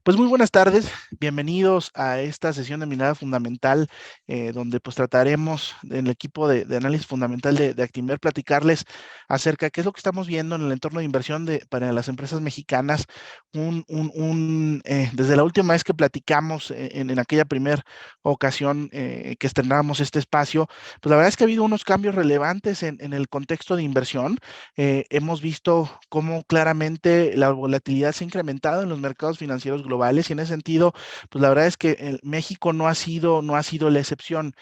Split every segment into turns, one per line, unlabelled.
Pues muy buenas tardes, bienvenidos a esta sesión de Mirada Fundamental, donde pues trataremos en el equipo de análisis fundamental de Actinver platicarles acerca de qué es lo que estamos viendo en el entorno de inversión para las empresas mexicanas. Desde la última vez que platicamos en aquella primera ocasión que estrenábamos este espacio, pues la verdad es que ha habido unos cambios relevantes en el contexto de inversión. Hemos visto cómo claramente la volatilidad se ha incrementado en los mercados financieros globales y en ese sentido, pues la verdad es que México no ha sido la excepción.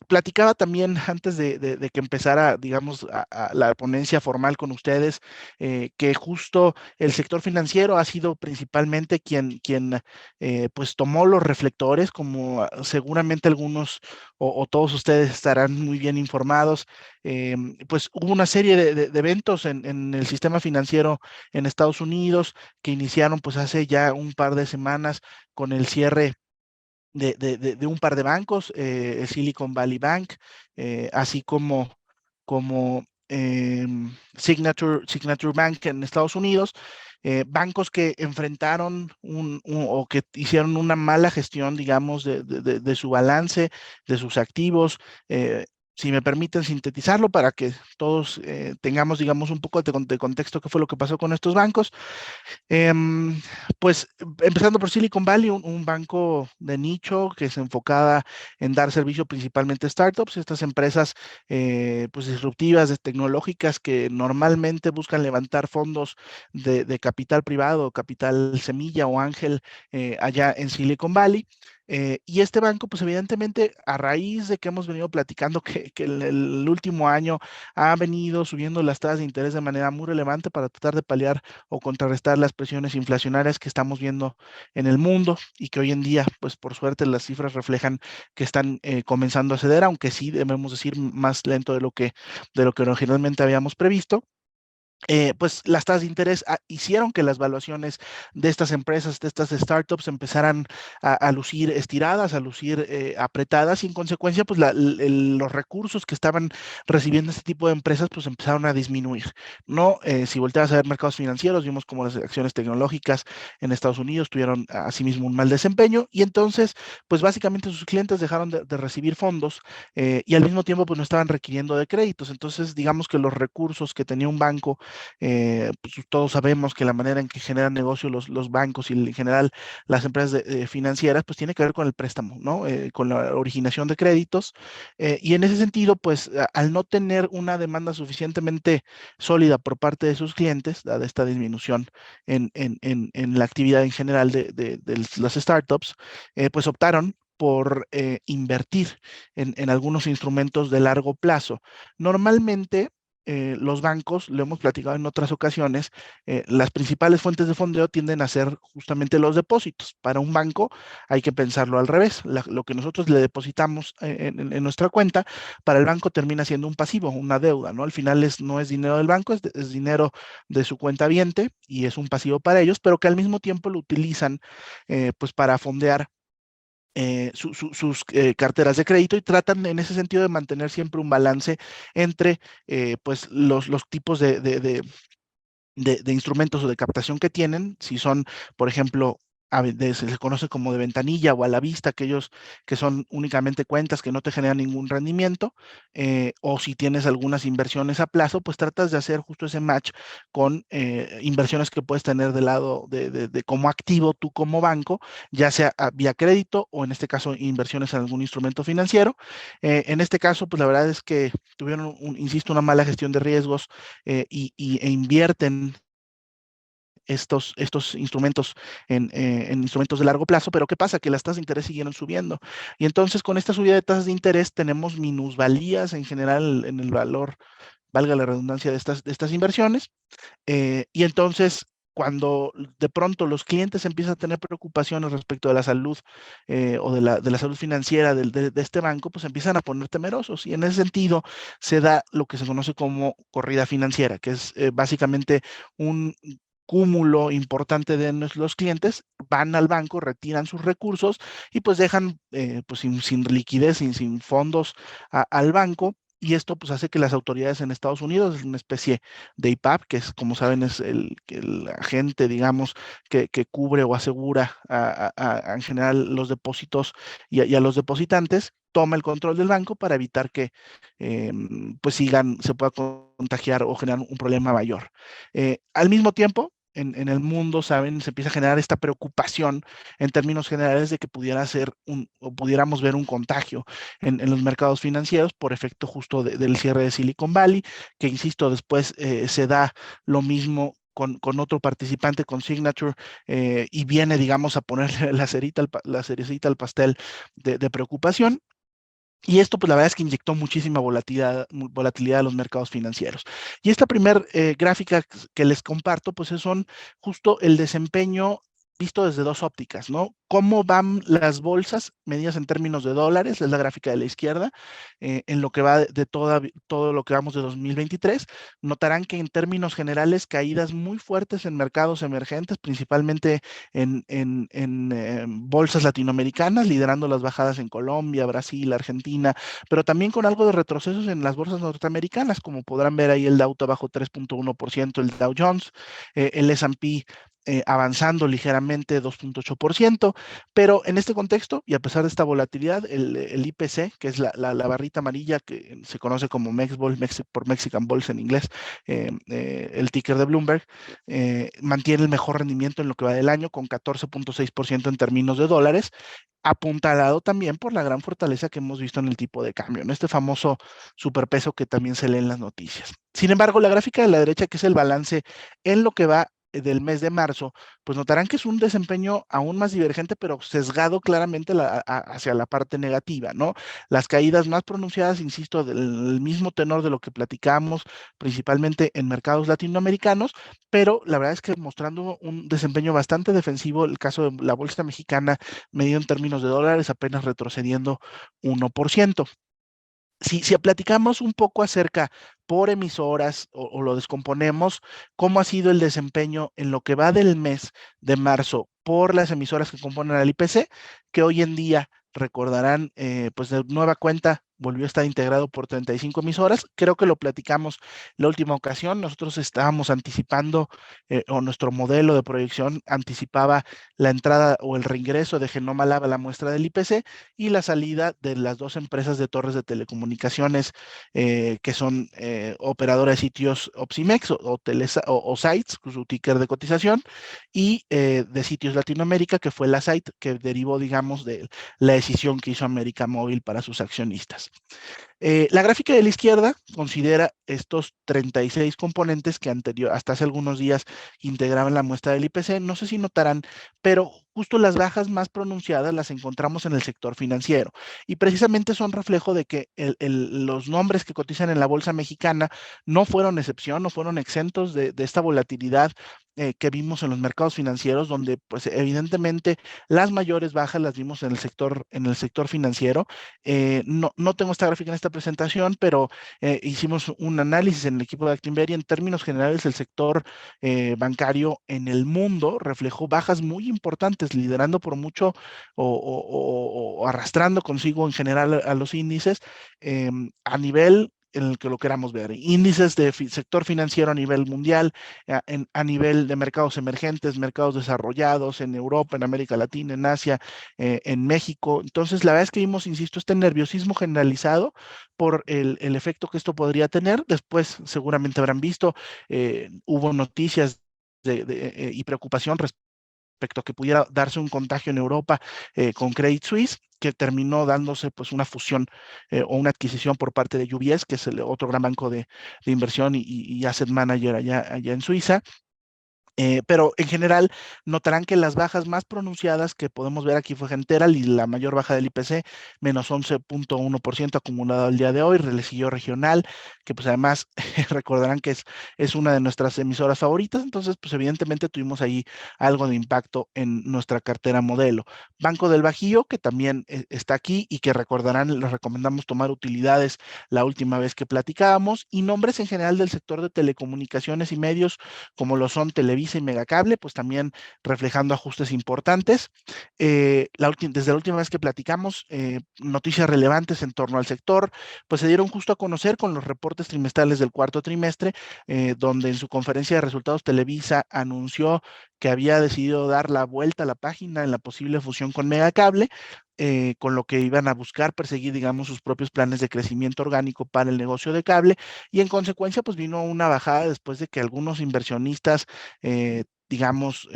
Platicaba también antes de que empezara, digamos, la ponencia formal con ustedes, que justo el sector financiero ha sido principalmente quien pues tomó los reflectores, como seguramente algunos o todos ustedes estarán muy bien informados. Pues hubo una serie de eventos en el sistema financiero en Estados Unidos que iniciaron pues hace ya un par de semanas con el cierre de un par de bancos, el Silicon Valley Bank, así como Signature Bank en Estados Unidos, bancos que enfrentaron o que hicieron una mala gestión, digamos, de su balance, de sus activos. eh, si me permiten sintetizarlo para que todos tengamos, digamos, un poco de contexto, qué fue lo que pasó con estos bancos. Em, pues empezando por Silicon Valley, un banco de nicho que se enfocaba en dar servicio principalmente a startups, estas empresas pues disruptivas, tecnológicas que normalmente buscan levantar fondos de capital privado, capital semilla o ángel allá en Silicon Valley. Y este banco, pues evidentemente, a raíz de que hemos venido platicando que el último año ha venido subiendo las tasas de interés de manera muy relevante para tratar de paliar o contrarrestar las presiones inflacionarias que estamos viendo en el mundo y que hoy en día, pues por suerte, las cifras reflejan que están comenzando a ceder, aunque sí debemos decir más lento de lo que originalmente habíamos previsto. Pues las tasas de interés hicieron que las valuaciones de estas empresas, de estas startups, empezaran a lucir estiradas, a lucir apretadas y en consecuencia, pues los recursos que estaban recibiendo este tipo de empresas, pues empezaron a disminuir. No, si volteas a ver mercados financieros, vimos como las acciones tecnológicas en Estados Unidos tuvieron asimismo un mal desempeño y entonces, pues básicamente sus clientes dejaron de recibir fondos y al mismo tiempo, pues no estaban requiriendo de créditos. Entonces, digamos que los recursos que tenía un banco, pues todos sabemos que la manera en que generan negocio los bancos y en general las empresas financieras, pues tiene que ver con el préstamo, ¿no? Con la originación de créditos. Y en ese sentido, pues al no tener una demanda suficientemente sólida por parte de sus clientes, dada esta disminución en la actividad en general de las startups, pues optaron por invertir en algunos instrumentos de largo plazo. Normalmente, los bancos, lo hemos platicado en otras ocasiones, las principales fuentes de fondeo tienden a ser justamente los depósitos. Para un banco hay que pensarlo al revés. Lo que nosotros le depositamos en nuestra cuenta, para el banco termina siendo un pasivo, una deuda, ¿no? Al final no es dinero del banco, es dinero de su cuenta viente y es un pasivo para ellos, pero que al mismo tiempo lo utilizan pues para fondear sus carteras de crédito y tratan en ese sentido de mantener siempre un balance entre pues los tipos de instrumentos o de captación que tienen, si son, por ejemplo, se les conoce como de ventanilla o a la vista, aquellos que son únicamente cuentas que no te generan ningún rendimiento, o si tienes algunas inversiones a plazo, pues tratas de hacer justo ese match con inversiones que puedes tener del lado de como activo tú como banco, ya sea vía crédito o en este caso inversiones en algún instrumento financiero. En este caso, pues la verdad es que tuvieron, insisto, una mala gestión de riesgos e invierten estos instrumentos en instrumentos de largo plazo, pero ¿qué pasa? Que las tasas de interés siguieron subiendo. Y entonces con esta subida de tasas de interés tenemos minusvalías en general en el valor, valga la redundancia, de estas inversiones. Y entonces, cuando de pronto los clientes empiezan a tener preocupaciones respecto de la salud o de la salud financiera de este banco, pues empiezan a poner temerosos. Y en ese sentido se da lo que se conoce como corrida financiera, que es básicamente un cúmulo importante de los clientes, van al banco, retiran sus recursos y pues dejan pues sin liquidez, sin fondos al banco y esto pues hace que las autoridades en Estados Unidos, es una especie de IPAP, que es, como saben, es el agente, digamos, que cubre o asegura en general los depósitos y a los depositantes, toma el control del banco para evitar que pues se pueda contagiar o generar un problema mayor. Al mismo tiempo, en el mundo, saben, se empieza a generar esta preocupación en términos generales de que pudiera ser o pudiéramos ver un contagio en los mercados financieros por efecto justo del cierre de Silicon Valley, que insisto, después se da lo mismo con otro participante, con Signature, y viene, digamos, a ponerle la cerecita al pastel de preocupación. Y esto, pues la verdad es que inyectó muchísima volatilidad a los mercados financieros. Y esta primer gráfica que les comparto, pues son justo el desempeño visto desde dos ópticas, ¿no? Cómo van las bolsas medidas en términos de dólares, es la gráfica de la izquierda, en lo que va de todo lo que vamos de 2023. Notarán que en términos generales, caídas muy fuertes en mercados emergentes, principalmente en bolsas latinoamericanas, liderando las bajadas en Colombia, Brasil, Argentina, pero también con algo de retrocesos en las bolsas norteamericanas, como podrán ver ahí el Dow abajo 3.1%, el Dow Jones, el S&P avanzando ligeramente 2.8%, pero en este contexto, y a pesar de esta volatilidad, el IPC, que es la barrita amarilla que se conoce como MEXBOL, por Mexican Bulls en inglés, el ticker de Bloomberg, mantiene el mejor rendimiento en lo que va del año con 14.6% en términos de dólares, apuntalado también por la gran fortaleza que hemos visto en el tipo de cambio, en este famoso superpeso que también se lee en las noticias. Sin embargo, la gráfica de la derecha, que es el balance en lo que va del mes de marzo, pues notarán que es un desempeño aún más divergente, pero sesgado claramente hacia la parte negativa, ¿no? Las caídas más pronunciadas, insisto, del mismo tenor de lo que platicamos, principalmente en mercados latinoamericanos, pero la verdad es que mostrando un desempeño bastante defensivo, el caso de la bolsa mexicana, medido en términos de dólares, apenas retrocediendo 1%. Si platicamos un poco acerca por emisoras o lo descomponemos, cómo ha sido el desempeño en lo que va del mes de marzo por las emisoras que componen al IPC, que hoy en día recordarán, pues de nueva cuenta volvió a estar integrado por 35 emisoras. Creo que lo platicamos la última ocasión. Nosotros estábamos anticipando, o nuestro modelo de proyección anticipaba la entrada o el reingreso de Genoma Lab a la muestra del IPC y la salida de las dos empresas de torres de telecomunicaciones que son operadoras de sitios Opsimex o Sites, su ticker de cotización, y de Sitios Latinoamérica, que fue la Site que derivó, digamos, de la decisión que hizo América Móvil para sus accionistas. La gráfica de la izquierda considera estos 36 componentes que hasta hace algunos días integraban la muestra del IPC. No sé si notarán, pero justo las bajas más pronunciadas las encontramos en el sector financiero y precisamente son reflejo de que los nombres que cotizan en la bolsa mexicana no fueron excepción, no fueron exentos de esta volatilidad que vimos en los mercados financieros, donde pues evidentemente las mayores bajas las vimos en el sector financiero. No tengo esta gráfica en esta presentación, pero hicimos un análisis en el equipo de Actinver y en términos generales el sector bancario en el mundo reflejó bajas muy importantes, liderando por mucho o arrastrando consigo en general a los índices a nivel en el que lo queramos ver. Índices de sector financiero a nivel mundial, a nivel de mercados emergentes, mercados desarrollados en Europa, en América Latina, en Asia, en México. Entonces, la verdad es que vimos, insisto, este nerviosismo generalizado por el efecto que esto podría tener. Después, seguramente habrán visto, hubo noticias y preocupación respecto a que pudiera darse un contagio en Europa con Credit Suisse, que terminó dándose pues una fusión o una adquisición por parte de UBS, que es el otro gran banco de inversión y asset manager allá en Suiza. Pero en general notarán que las bajas más pronunciadas que podemos ver aquí fue Genteral y la mayor baja del IPC, menos 11.1% acumulado al día de hoy. Le siguió Regional, que pues además recordarán que es una de nuestras emisoras favoritas, entonces pues evidentemente tuvimos ahí algo de impacto en nuestra cartera modelo. Banco del Bajío, que también está aquí y que recordarán, les recomendamos tomar utilidades la última vez que platicábamos, y nombres en general del sector de telecomunicaciones y medios como lo son Televisa, Televisa y Megacable, pues también reflejando ajustes importantes. Desde la última vez que platicamos, noticias relevantes en torno al sector, pues se dieron justo a conocer con los reportes trimestrales del cuarto trimestre, donde en su conferencia de resultados Televisa anunció que había decidido dar la vuelta a la página en la posible fusión con Megacable, con lo que iban a buscar perseguir, digamos, sus propios planes de crecimiento orgánico para el negocio de cable, y en consecuencia, pues vino una bajada después de que algunos inversionistas, digamos,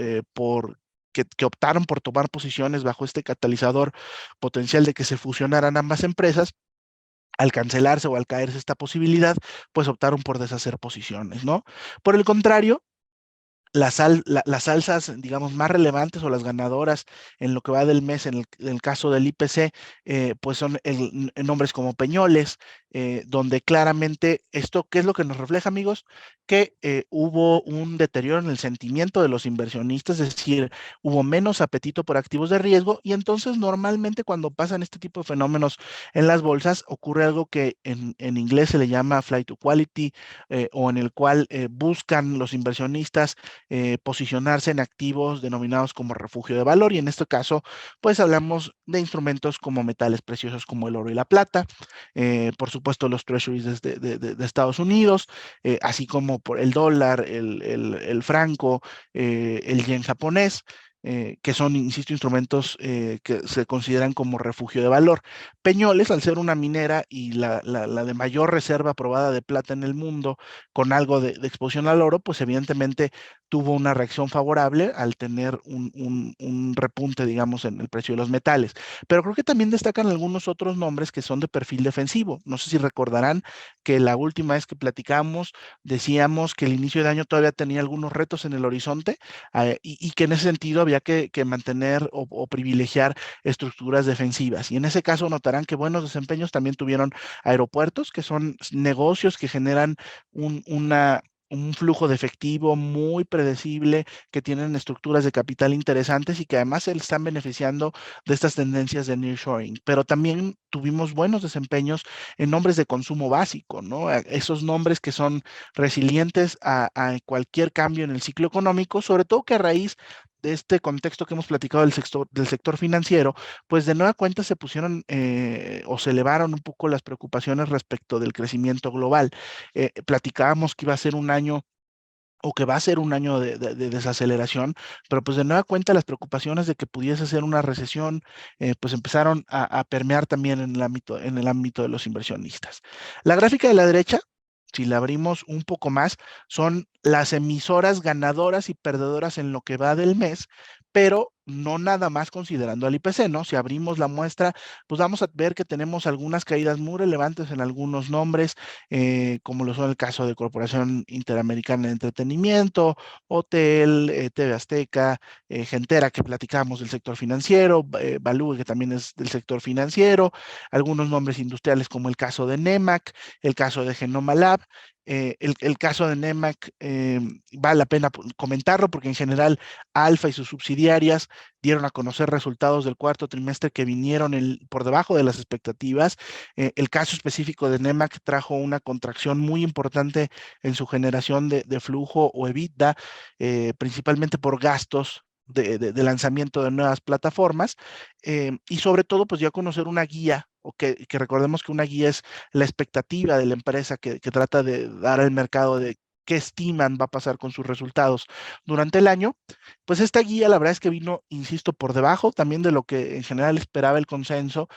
que optaron por tomar posiciones bajo este catalizador potencial de que se fusionaran ambas empresas, al cancelarse o al caerse esta posibilidad, pues optaron por deshacer posiciones, ¿no? Por el contrario, las salsas, digamos, más relevantes o las ganadoras en lo que va del mes, en el caso del IPC, pues son nombres como Peñoles, donde claramente esto, ¿qué es lo que nos refleja, amigos? Que hubo un deterioro en el sentimiento de los inversionistas, es decir, hubo menos apetito por activos de riesgo, y entonces normalmente cuando pasan este tipo de fenómenos en las bolsas, ocurre algo que en inglés se le llama flight to quality, o en el cual buscan los inversionistas posicionarse en activos denominados como refugio de valor, y en este caso pues hablamos de instrumentos como metales preciosos como el oro y la plata, por supuesto los treasuries de Estados Unidos, así como por el dólar, el franco, el yen japonés, que son, insisto, instrumentos que se consideran como refugio de valor. Peñoles, al ser una minera y la de mayor reserva probada de plata en el mundo, con algo de exposición al oro, pues evidentemente tuvo una reacción favorable al tener un repunte, digamos, en el precio de los metales. Pero creo que también destacan algunos otros nombres que son de perfil defensivo. No sé si recordarán que la última vez que platicamos decíamos que el inicio de año todavía tenía algunos retos en el horizonte, y que en ese sentido había que mantener o privilegiar estructuras defensivas. Y en ese caso notarán que buenos desempeños también tuvieron aeropuertos, que son negocios que generan un flujo de efectivo muy predecible, que tienen estructuras de capital interesantes y que además se están beneficiando de estas tendencias de nearshoring. Pero también tuvimos buenos desempeños en nombres de consumo básico, ¿no? Esos nombres que son resilientes a cualquier cambio en el ciclo económico, sobre todo que a raíz de este contexto que hemos platicado del sector financiero, pues de nueva cuenta se pusieron o se elevaron un poco las preocupaciones respecto del crecimiento global. Platicábamos que iba a ser un año o que va a ser un año de desaceleración, pero pues de nueva cuenta las preocupaciones de que pudiese ser una recesión, pues empezaron a permear también en el ámbito de los inversionistas. La gráfica de la derecha, si la abrimos un poco más, son las emisoras ganadoras y perdedoras en lo que va del mes, pero no nada más considerando al IPC, ¿no? Si abrimos la muestra, pues vamos a ver que tenemos algunas caídas muy relevantes en algunos nombres, como lo son el caso de Corporación Interamericana de Entretenimiento, Hotel, TV Azteca, Gentera, que platicamos del sector financiero, Balú, que también es del sector financiero, algunos nombres industriales como el caso de Nemac, el caso de Genoma Lab. El caso de Nemac vale la pena comentarlo porque en general Alfa y sus subsidiarias dieron a conocer resultados del cuarto trimestre que vinieron por debajo de las expectativas. El caso específico de Nemac trajo una contracción muy importante en su generación de flujo o EBITDA, principalmente por gastos de lanzamiento de nuevas plataformas, y sobre todo pues ya conocer una guía, o que recordemos que una guía es la expectativa de la empresa que trata de dar al mercado de qué estiman va a pasar con sus resultados durante el año. Pues esta guía la verdad es que vino, insisto, por debajo también de lo que en general esperaba el consenso,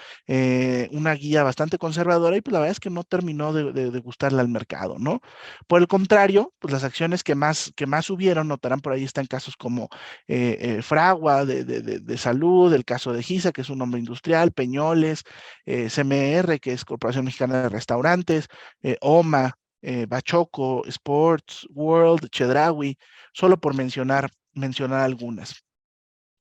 una guía bastante conservadora, y pues la verdad es que no terminó de gustarle al mercado, ¿no? Por el contrario, pues las acciones que más subieron, notarán por ahí están casos como Fragua de salud, el caso de Giza, que es un nombre industrial, Peñoles, CMR, que es Corporación Mexicana de Restaurantes, OMA, Bachoco, Sports, World, Chedraui, solo por mencionar algunas.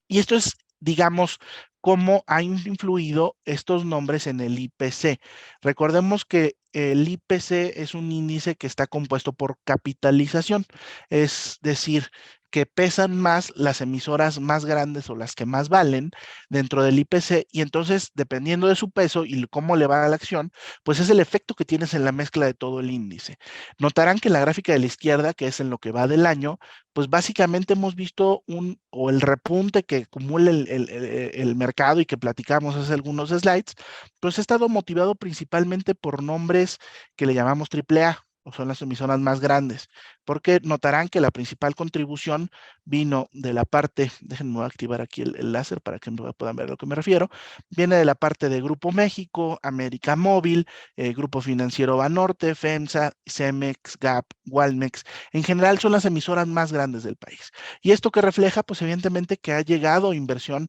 Y esto es, digamos, cómo han influido estos nombres en el IPC. Recordemos que el IPC es un índice que está compuesto por capitalización, es decir, que pesan más las emisoras más grandes o las que más valen dentro del IPC, y entonces, dependiendo de su peso y cómo le va a la acción, pues es el efecto que tienes en la mezcla de todo el índice. Notarán que en la gráfica de la izquierda, que es en lo que va del año, pues básicamente hemos visto o el repunte que acumula el mercado y que platicamos hace algunos slides, pues ha estado motivado principalmente por nombres que le llamamos triple A, o son las emisoras más grandes, porque notarán que la principal contribución vino de la parte, déjenme activar aquí el láser para que puedan ver a lo que me refiero, viene de la parte de Grupo México, América Móvil, Grupo Financiero Banorte, FEMSA, Cemex, GAP, Walmex. En general son las emisoras más grandes del país. Y esto que refleja, pues evidentemente que ha llegado inversión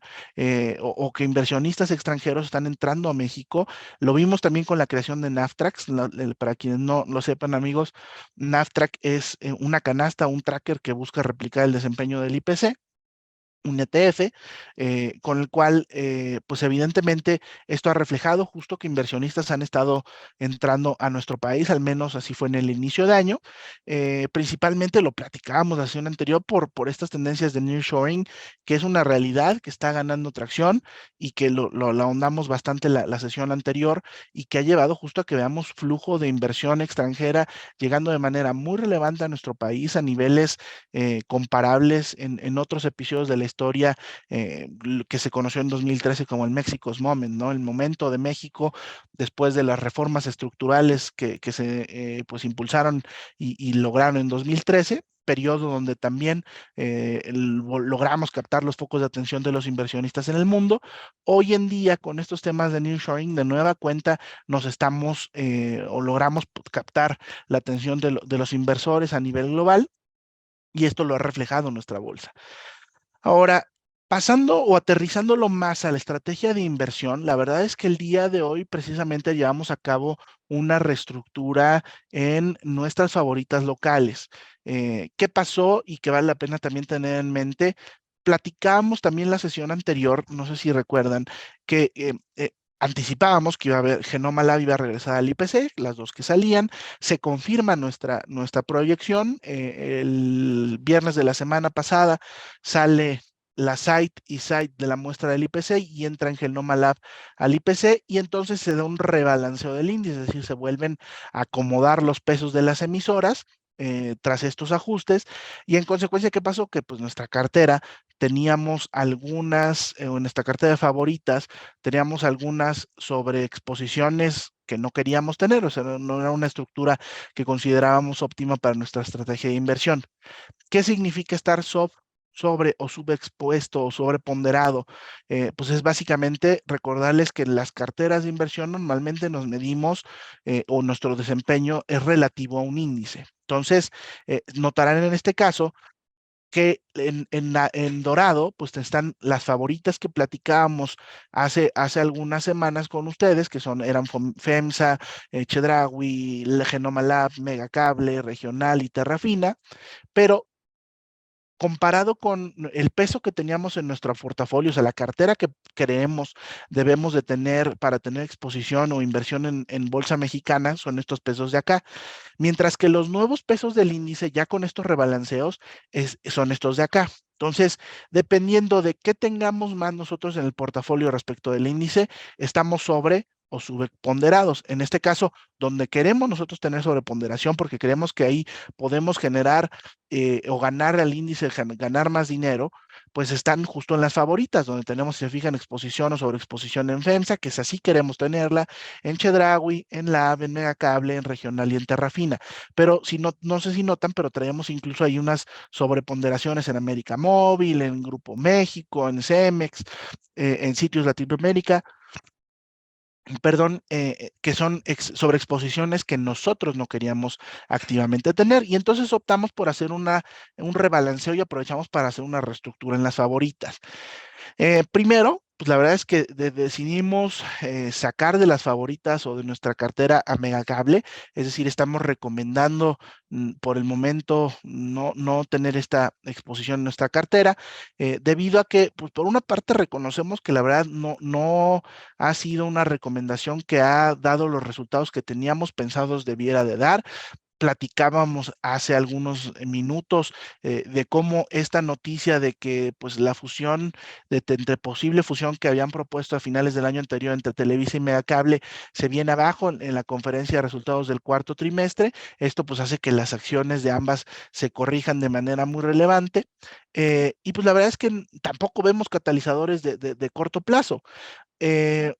o que inversionistas extranjeros están entrando a México. Lo vimos también con la creación de Naftrax. Para quienes no lo sepan, amigos, Naftrax es una canasta, un tracker que busca replicar el desempeño del IPC, un ETF, con el cual, pues evidentemente, esto ha reflejado justo que inversionistas han estado entrando a nuestro país, al menos así fue en el inicio de año. Principalmente lo platicábamos la sesión anterior por estas tendencias de nearshoring, que es una realidad que está ganando tracción y que lo ahondamos bastante la sesión anterior y que ha llevado justo a que veamos flujo de inversión extranjera llegando de manera muy relevante a nuestro país a niveles comparables en otros episodios de la historia que se conoció en 2013 como el Mexico's Moment, ¿no? El momento de México después de las reformas estructurales que se pues impulsaron y lograron en 2013, periodo donde también logramos captar los focos de atención de los inversionistas en el mundo. Hoy en día, con estos temas de nearshoring, de nueva cuenta, nos estamos o logramos captar la atención de los inversores a nivel global y esto lo ha reflejado en nuestra bolsa. Ahora, pasando o aterrizándolo más a la estrategia de inversión, la verdad es que el día de hoy precisamente llevamos a cabo una reestructura en nuestras favoritas locales. ¿Qué pasó y que vale la pena también tener en mente? Platicábamos también la sesión anterior, no sé si recuerdan, que anticipábamos que iba a haber Genoma Lab iba a regresar al IPC, las dos que salían, se confirma nuestra proyección. El viernes de la semana pasada sale la site y site de la muestra del IPC y entra en Genoma Lab al IPC y entonces se da un rebalanceo del índice, es decir, se vuelven a acomodar los pesos de las emisoras tras estos ajustes y en consecuencia, ¿qué pasó? Que pues nuestra cartera teníamos algunas, en nuestra cartera de favoritas, teníamos algunas sobreexposiciones que no queríamos tener, o sea, no era una estructura que considerábamos óptima para nuestra estrategia de inversión. ¿Qué significa estar sobre o subexpuesto o sobreponderado? Pues es básicamente recordarles que en las carteras de inversión normalmente nos medimos o nuestro desempeño es relativo a un índice. Entonces, notarán en este caso que en dorado, pues están las favoritas que platicábamos hace algunas semanas con ustedes, que eran FEMSA, Chedraui, Genoma Lab, Megacable, Regional y Terrafina, pero comparado con el peso que teníamos en nuestro portafolio, o sea, la cartera que creemos debemos de tener para tener exposición o inversión en bolsa mexicana, son estos pesos de acá. Mientras que los nuevos pesos del índice, ya con estos rebalanceos, son estos de acá. Entonces, dependiendo de qué tengamos más nosotros en el portafolio respecto del índice, estamos sobre o subponderados. En este caso, donde queremos nosotros tener sobreponderación, porque creemos que ahí podemos generar o ganar al índice, ganar más dinero, pues están justo en las favoritas, donde tenemos, si se fijan, exposición o sobreexposición en FEMSA, que es así queremos tenerla, en Chedraui, en Lab, en Megacable, en Regional y en Terrafina. Pero si no sé si notan, pero traemos incluso ahí unas sobreponderaciones en América Móvil, en Grupo México, en Cemex, en Sitios Latinoamérica, perdón, que son sobreexposiciones que nosotros no queríamos activamente tener. Y entonces optamos por hacer un rebalanceo y aprovechamos para hacer una reestructura en las favoritas. Primero, pues la verdad es que decidimos sacar de las favoritas o de nuestra cartera a Megacable, es decir, estamos recomendando por el momento no tener esta exposición en nuestra cartera, debido a que, pues por una parte reconocemos que la verdad no ha sido una recomendación que ha dado los resultados que teníamos pensados debiera de dar. platicábamos hace algunos minutos de cómo esta noticia de que pues la fusión, entre posible fusión que habían propuesto a finales del año anterior entre Televisa y Megacable se viene abajo en la conferencia de resultados del cuarto trimestre. Esto pues hace que las acciones de ambas se corrijan de manera muy relevante. Y pues la verdad es que tampoco vemos catalizadores de corto plazo. Eh,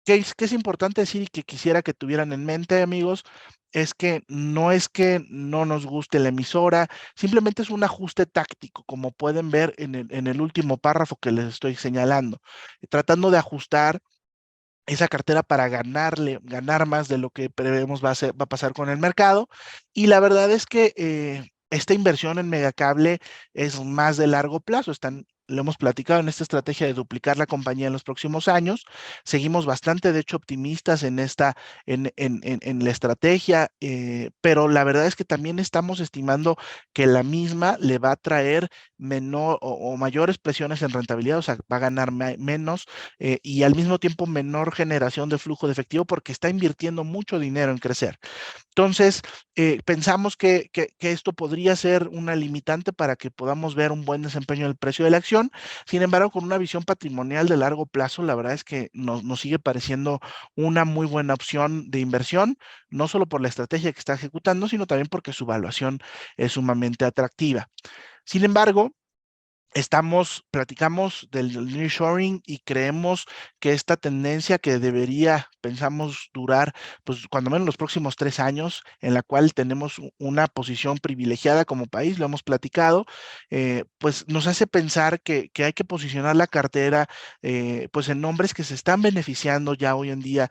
qué es importante decir y que quisiera que tuvieran en mente, amigos, es que no nos guste la emisora, simplemente es un ajuste táctico, como pueden ver en el último párrafo que les estoy señalando, tratando de ajustar esa cartera para ganar más de lo que prevemos va a pasar con el mercado. Y la verdad es que esta inversión en Megacable es más de largo plazo. Lo hemos platicado en esta estrategia de duplicar la compañía en los próximos años. Seguimos bastante, de hecho, optimistas en la estrategia, pero la verdad es que también estamos estimando que la misma le va a traer menor o mayores presiones en rentabilidad, o sea, va a ganar menos y al mismo tiempo menor generación de flujo de efectivo porque está invirtiendo mucho dinero en crecer. Entonces, pensamos que esto podría ser una limitante para que podamos ver un buen desempeño del precio de la acción. Sin embargo, con una visión patrimonial de largo plazo, la verdad es que nos sigue pareciendo una muy buena opción de inversión, no solo por la estrategia que está ejecutando, sino también porque su valuación es sumamente atractiva. Sin embargo, platicamos del nearshoring y creemos que esta tendencia que pensamos durar, pues cuando menos los próximos 3 años, en la cual tenemos una posición privilegiada como país, lo hemos platicado, pues nos hace pensar que hay que posicionar la cartera pues en nombres que se están beneficiando ya hoy en día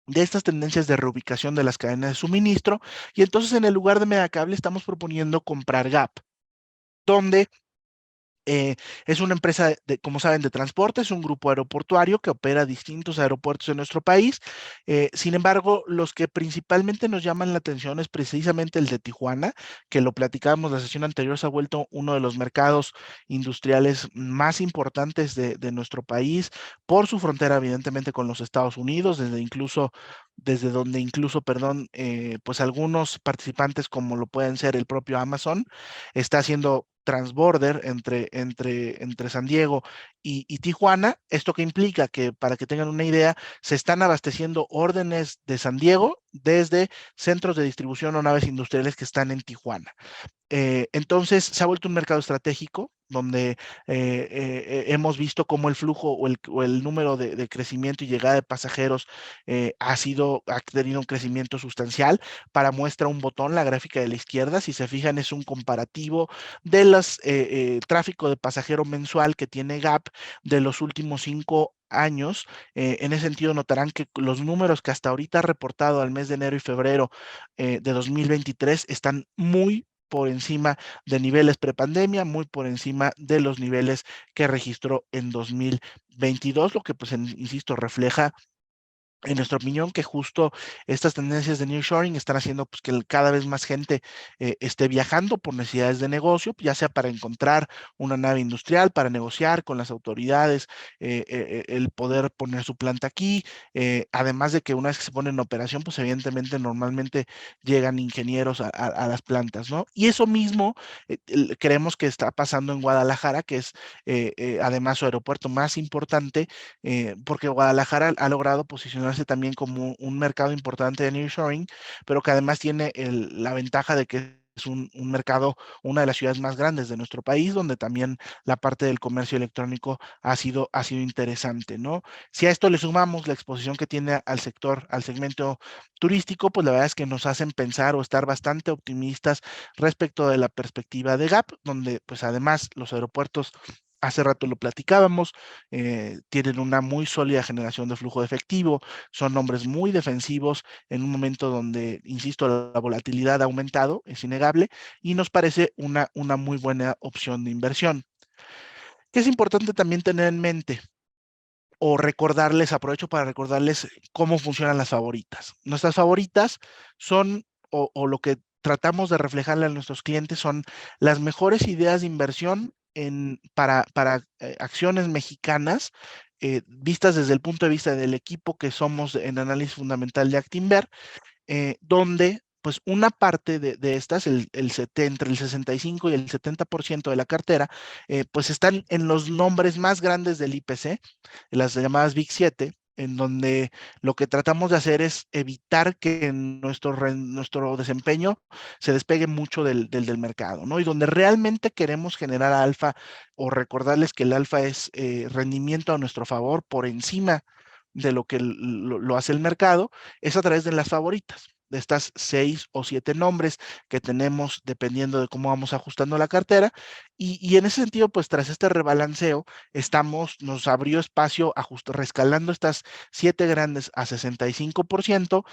de estas tendencias de reubicación de las cadenas de suministro. Y entonces en el lugar de Megacable estamos proponiendo comprar Gap, donde es una empresa, como saben, de transporte, es un grupo aeroportuario que opera distintos aeropuertos en nuestro país. Sin embargo, los que principalmente nos llaman la atención es precisamente el de Tijuana, que lo platicábamos la sesión anterior, se ha vuelto uno de los mercados industriales más importantes de nuestro país por su frontera, evidentemente, con los Estados Unidos, desde donde incluso, perdón, pues algunos participantes, como lo pueden ser el propio Amazon, está haciendo transborder entre San Diego y Tijuana. ¿Esto que implica? Que para que tengan una idea, se están abasteciendo órdenes de San Diego desde centros de distribución o naves industriales que están en Tijuana. Entonces, se ha vuelto un mercado estratégico donde hemos visto cómo el flujo o el número de crecimiento y llegada de pasajeros ha tenido un crecimiento sustancial. Para muestra un botón, la gráfica de la izquierda, si se fijan, es un comparativo de los tráfico de pasajero mensual que tiene Gap de los últimos 5 años. En ese sentido, notarán que los números que hasta ahorita ha reportado al mes de enero y febrero de 2023 están muy por encima de niveles prepandemia, muy por encima de los niveles que registró en 2022, lo que pues, insisto, refleja en nuestra opinión, que justo estas tendencias de nearshoring están haciendo pues, que cada vez más gente esté viajando por necesidades de negocio, ya sea para encontrar una nave industrial, para negociar con las autoridades, el poder poner su planta aquí, además de que una vez que se pone en operación, pues evidentemente normalmente llegan ingenieros a las plantas, ¿no? Y eso mismo creemos que está pasando en Guadalajara, que es además su aeropuerto más importante, porque Guadalajara ha logrado posicionarse también como un mercado importante de nearshoring, pero que además tiene la ventaja de que es un mercado, una de las ciudades más grandes de nuestro país, donde también la parte del comercio electrónico ha sido interesante, ¿no? Si a esto le sumamos la exposición que tiene al sector, al segmento turístico, pues la verdad es que nos hacen pensar o estar bastante optimistas respecto de la perspectiva de Gap, donde pues además los aeropuertos, hace rato lo platicábamos, tienen una muy sólida generación de flujo de efectivo, son nombres muy defensivos en un momento donde, insisto, la volatilidad ha aumentado, es innegable, y nos parece una muy buena opción de inversión. ¿Qué es importante también tener en mente? O recordarles, aprovecho para recordarles cómo funcionan las favoritas. Nuestras favoritas son, o lo que tratamos de reflejarle a nuestros clientes son las mejores ideas de inversión para acciones mexicanas, vistas desde el punto de vista del equipo que somos en análisis fundamental de Actinver, donde pues una parte de estas, entre el 65 y el 70% de la cartera, pues están en los nombres más grandes del IPC, las llamadas Big 7, en donde lo que tratamos de hacer es evitar que nuestro desempeño se despegue mucho del mercado, ¿no? Y donde realmente queremos generar alfa o recordarles que el alfa es rendimiento a nuestro favor por encima de lo que lo hace el mercado, es a través de las favoritas, de estas 6 o 7 nombres que tenemos dependiendo de cómo vamos ajustando la cartera. Y en ese sentido, pues tras este rebalanceo, nos abrió espacio rescalando estas 7 grandes a 65%,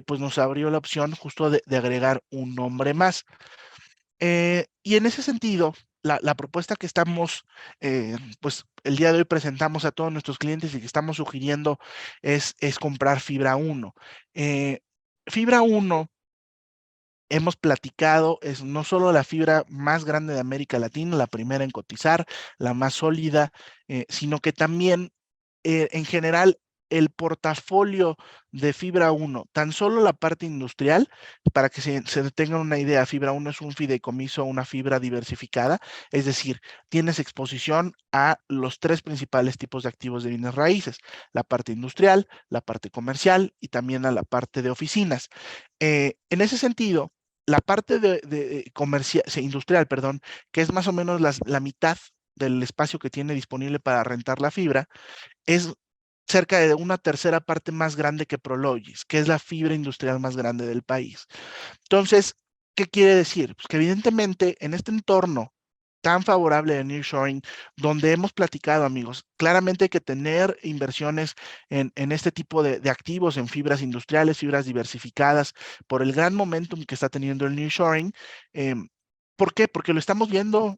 pues nos abrió la opción justo de agregar un nombre más. Y en ese sentido, la propuesta que estamos, pues el día de hoy presentamos a todos nuestros clientes y que estamos sugiriendo es comprar Fibra 1. Fibra 1, hemos platicado, es no solo la fibra más grande de América Latina, la primera en cotizar, la más sólida, sino que también en general el portafolio de Fibra 1, tan solo la parte industrial, para que se tengan una idea, Fibra 1 es un fideicomiso, una fibra diversificada, es decir, tienes exposición a los 3 principales tipos de activos de bienes raíces, la parte industrial, la parte comercial y también a la parte de oficinas. En ese sentido, la parte de comercial, industrial, perdón, que es más o menos la mitad del espacio que tiene disponible para rentar la fibra, es cerca de una tercera parte más grande que Prologis, que es la fibra industrial más grande del país. Entonces, ¿qué quiere decir? Pues que evidentemente en este entorno tan favorable de nearshoring, donde hemos platicado, amigos, claramente hay que tener inversiones en este tipo de activos, en fibras industriales, fibras diversificadas, por el gran momentum que está teniendo el nearshoring. ¿Por qué? Porque lo estamos viendo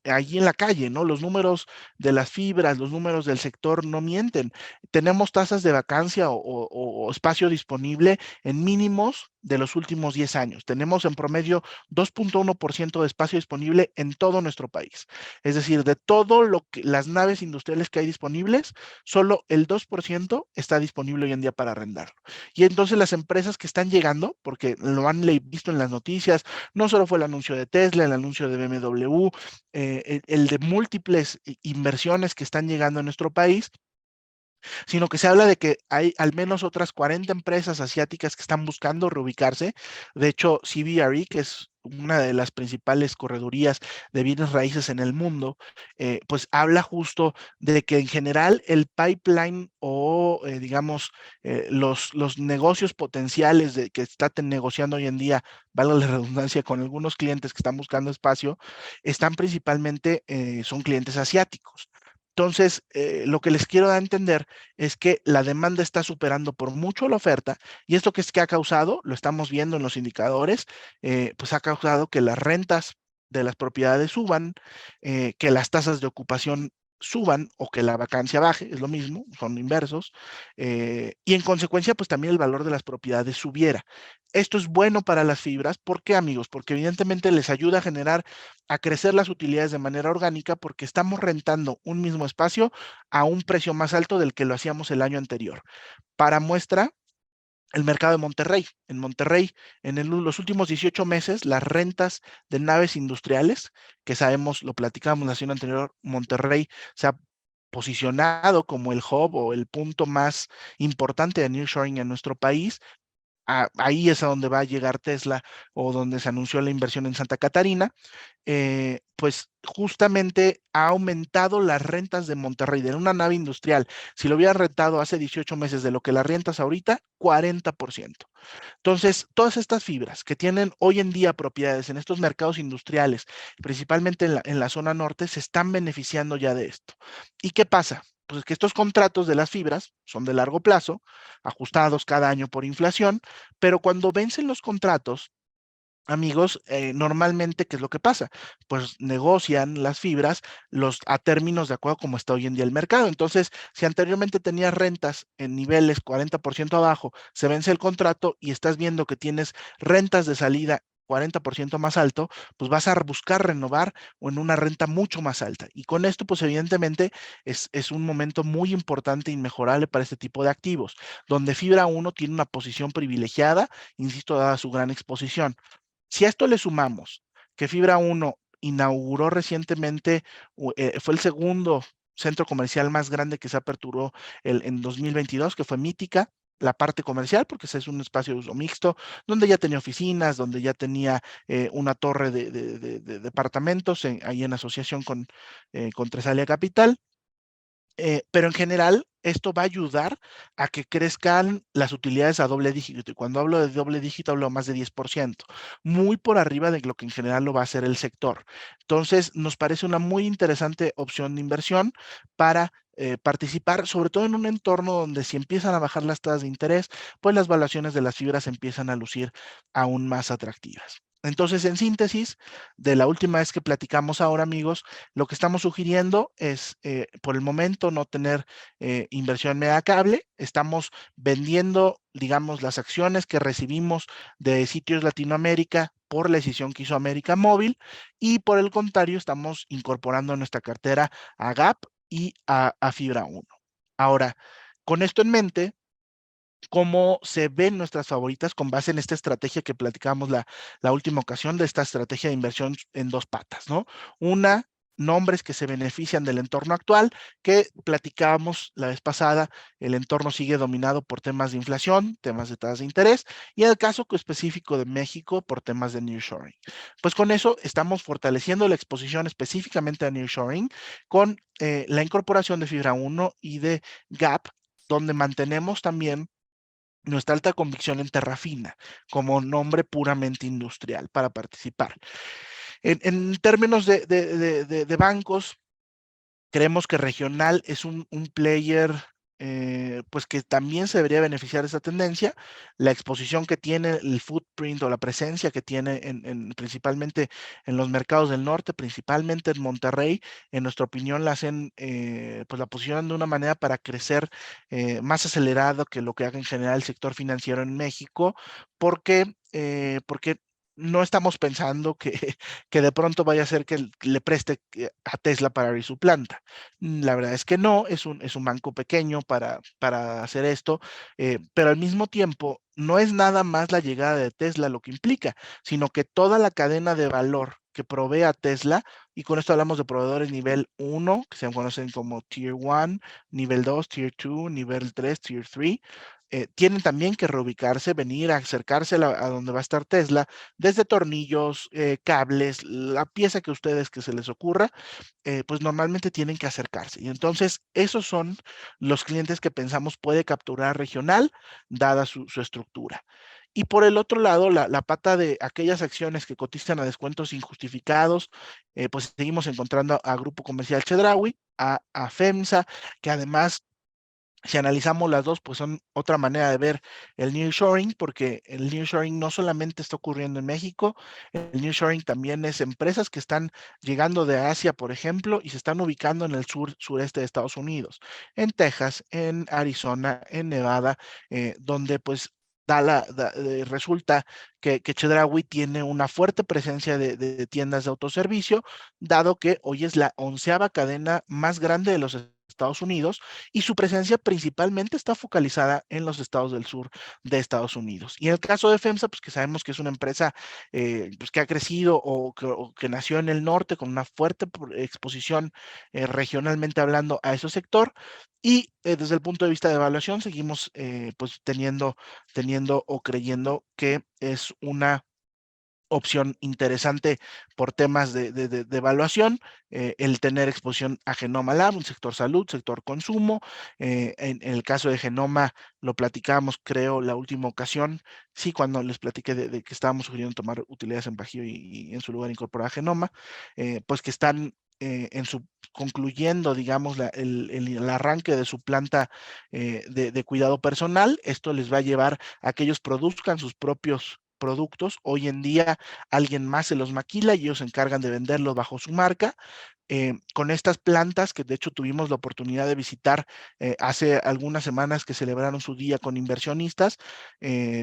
allí en la calle, ¿no? Los números de las fibras, los números del sector no mienten. Tenemos tasas de vacancia o espacio disponible en mínimos de los últimos 10 años. Tenemos en promedio 2.1% de espacio disponible en todo nuestro país. Es decir, de todo lo que las naves industriales que hay disponibles, solo el 2% está disponible hoy en día para arrendarlo. Y entonces las empresas que están llegando, porque lo han visto en las noticias, no solo fue el anuncio de Tesla, el anuncio de BMW, el de múltiples inversiones que están llegando a nuestro país, sino que se habla de que hay al menos otras 40 empresas asiáticas que están buscando reubicarse. De hecho, CBRE, que es una de las principales corredurías de bienes raíces en el mundo, pues habla justo de que en general el pipeline o, digamos, los negocios potenciales que está negociando hoy en día, valga la redundancia, con algunos clientes que están buscando espacio, están principalmente, son clientes asiáticos. Entonces, lo que les quiero dar a entender es que la demanda está superando por mucho la oferta y esto que ha causado, lo estamos viendo en los indicadores, pues ha causado que las rentas de las propiedades suban, que las tasas de ocupación suban o que la vacancia baje, es lo mismo, son inversos, y en consecuencia, pues también el valor de las propiedades subiera. Esto es bueno para las fibras. ¿Por qué, amigos? Porque evidentemente les ayuda a crecer las utilidades de manera orgánica porque estamos rentando un mismo espacio a un precio más alto del que lo hacíamos el año anterior. Para muestra, el mercado de Monterrey. En Monterrey, los últimos 18 meses, las rentas de naves industriales, que sabemos, lo platicamos la sesión anterior, Monterrey se ha posicionado como el hub o el punto más importante de nearshoring en nuestro país. Ahí es a donde va a llegar Tesla o donde se anunció la inversión en Santa Catarina. Pues justamente ha aumentado las rentas de Monterrey, de una nave industrial. Si lo hubieran rentado hace 18 meses de lo que las rentas ahorita, 40%. Entonces, todas estas fibras que tienen hoy en día propiedades en estos mercados industriales, principalmente en la zona norte, se están beneficiando ya de esto. ¿Y qué pasa? Pues que estos contratos de las fibras son de largo plazo, ajustados cada año por inflación, pero cuando vencen los contratos, amigos, normalmente, ¿qué es lo que pasa? Pues negocian las fibras a términos de acuerdo como está hoy en día el mercado. Entonces, si anteriormente tenías rentas en niveles 40% abajo, se vence el contrato y estás viendo que tienes rentas de salida 40% más alto, pues vas a buscar renovar o en una renta mucho más alta. Y con esto, pues evidentemente es un momento muy importante e inmejorable para este tipo de activos, donde Fibra 1 tiene una posición privilegiada, insisto, dada su gran exposición. Si a esto le sumamos que Fibra 1 inauguró recientemente, fue el segundo centro comercial más grande que se aperturó en 2022, que fue Mítica, la parte comercial, porque ese es un espacio de uso mixto, donde ya tenía oficinas, donde ya tenía una torre de departamentos ahí en asociación con Tresalia Capital. Pero en general, esto va a ayudar a que crezcan las utilidades a doble dígito. Y cuando hablo de doble dígito, hablo más de 10%, muy por arriba de lo que en general lo va a hacer el sector. Entonces, nos parece una muy interesante opción de inversión para participar, sobre todo en un entorno donde si empiezan a bajar las tasas de interés, pues las valuaciones de las fibras empiezan a lucir aún más atractivas. Entonces, en síntesis, de la última vez que platicamos ahora, amigos, lo que estamos sugiriendo es, por el momento, no tener inversión media cable. Estamos vendiendo, digamos, las acciones que recibimos de Sitios Latinoamérica por la decisión que hizo América Móvil y por el contrario, estamos incorporando nuestra cartera a Gap y a Fibra 1. Ahora, con esto en mente, cómo se ven nuestras favoritas con base en esta estrategia que platicamos la última ocasión de esta estrategia de inversión en dos patas, ¿no? Una, nombres que se benefician del entorno actual, que platicábamos la vez pasada, el entorno sigue dominado por temas de inflación, temas de tasas de interés, y en el caso específico de México, por temas de nearshoring. Pues con eso estamos fortaleciendo la exposición específicamente a nearshoring con la incorporación de Fibra 1 y de Gap, donde mantenemos también nuestra alta convicción en Terrafina como nombre puramente industrial para participar. En términos de bancos, creemos que Regional es un player pues que también se debería beneficiar de esta tendencia. La exposición que tiene, el footprint o la presencia que tiene principalmente en los mercados del norte, principalmente en Monterrey, en nuestra opinión la hacen, pues la posicionan de una manera para crecer más acelerado que lo que haga en general el sector financiero en México, porque no estamos pensando que de pronto vaya a ser que le preste a Tesla para abrir su planta. La verdad es que no, es un banco pequeño para hacer esto, pero al mismo tiempo no es nada más la llegada de Tesla lo que implica, sino que toda la cadena de valor que provee a Tesla, y con esto hablamos de proveedores nivel 1, que se conocen como Tier 1, nivel 2, Tier 2, nivel 3, Tier 3, tienen también que reubicarse, venir a acercarse a donde va a estar Tesla, desde tornillos, cables, la pieza que se les ocurra, pues normalmente tienen que acercarse. Y entonces esos son los clientes que pensamos puede capturar Regional, dada su estructura. Y por el otro lado, la pata de aquellas acciones que cotizan a descuentos injustificados, pues seguimos encontrando a Grupo Comercial Chedraui, a FEMSA, que además si analizamos las dos, pues son otra manera de ver el nearshoring, porque el nearshoring no solamente está ocurriendo en México, el nearshoring también es empresas que están llegando de Asia, por ejemplo, y se están ubicando en el sureste de Estados Unidos, en Texas, en Arizona, en Nevada, donde pues resulta que Chedraui tiene una fuerte presencia de tiendas de autoservicio, dado que hoy es la 11ª cadena más grande de los Estados Unidos y su presencia principalmente está focalizada en los estados del sur de Estados Unidos. Y en el caso de FEMSA, pues que sabemos que es una empresa pues que ha crecido o que nació en el norte con una fuerte exposición regionalmente hablando a ese sector. Y desde el punto de vista de evaluación, seguimos pues teniendo o creyendo que es una opción interesante por temas de evaluación, el tener exposición a Genoma Lab, un sector salud, sector consumo. En el caso de Genoma, lo platicábamos, creo, la última ocasión, sí, cuando les platiqué de que estábamos sugiriendo tomar utilidades en Bajío y en su lugar incorporar a Genoma, pues que están concluyendo, digamos, el arranque de su planta de cuidado personal. Esto les va a llevar a que ellos produzcan sus propios productos. Hoy en día alguien más se los maquila y ellos se encargan de venderlos bajo su marca. Con estas plantas que de hecho tuvimos la oportunidad de visitar hace algunas semanas que celebraron su día con inversionistas,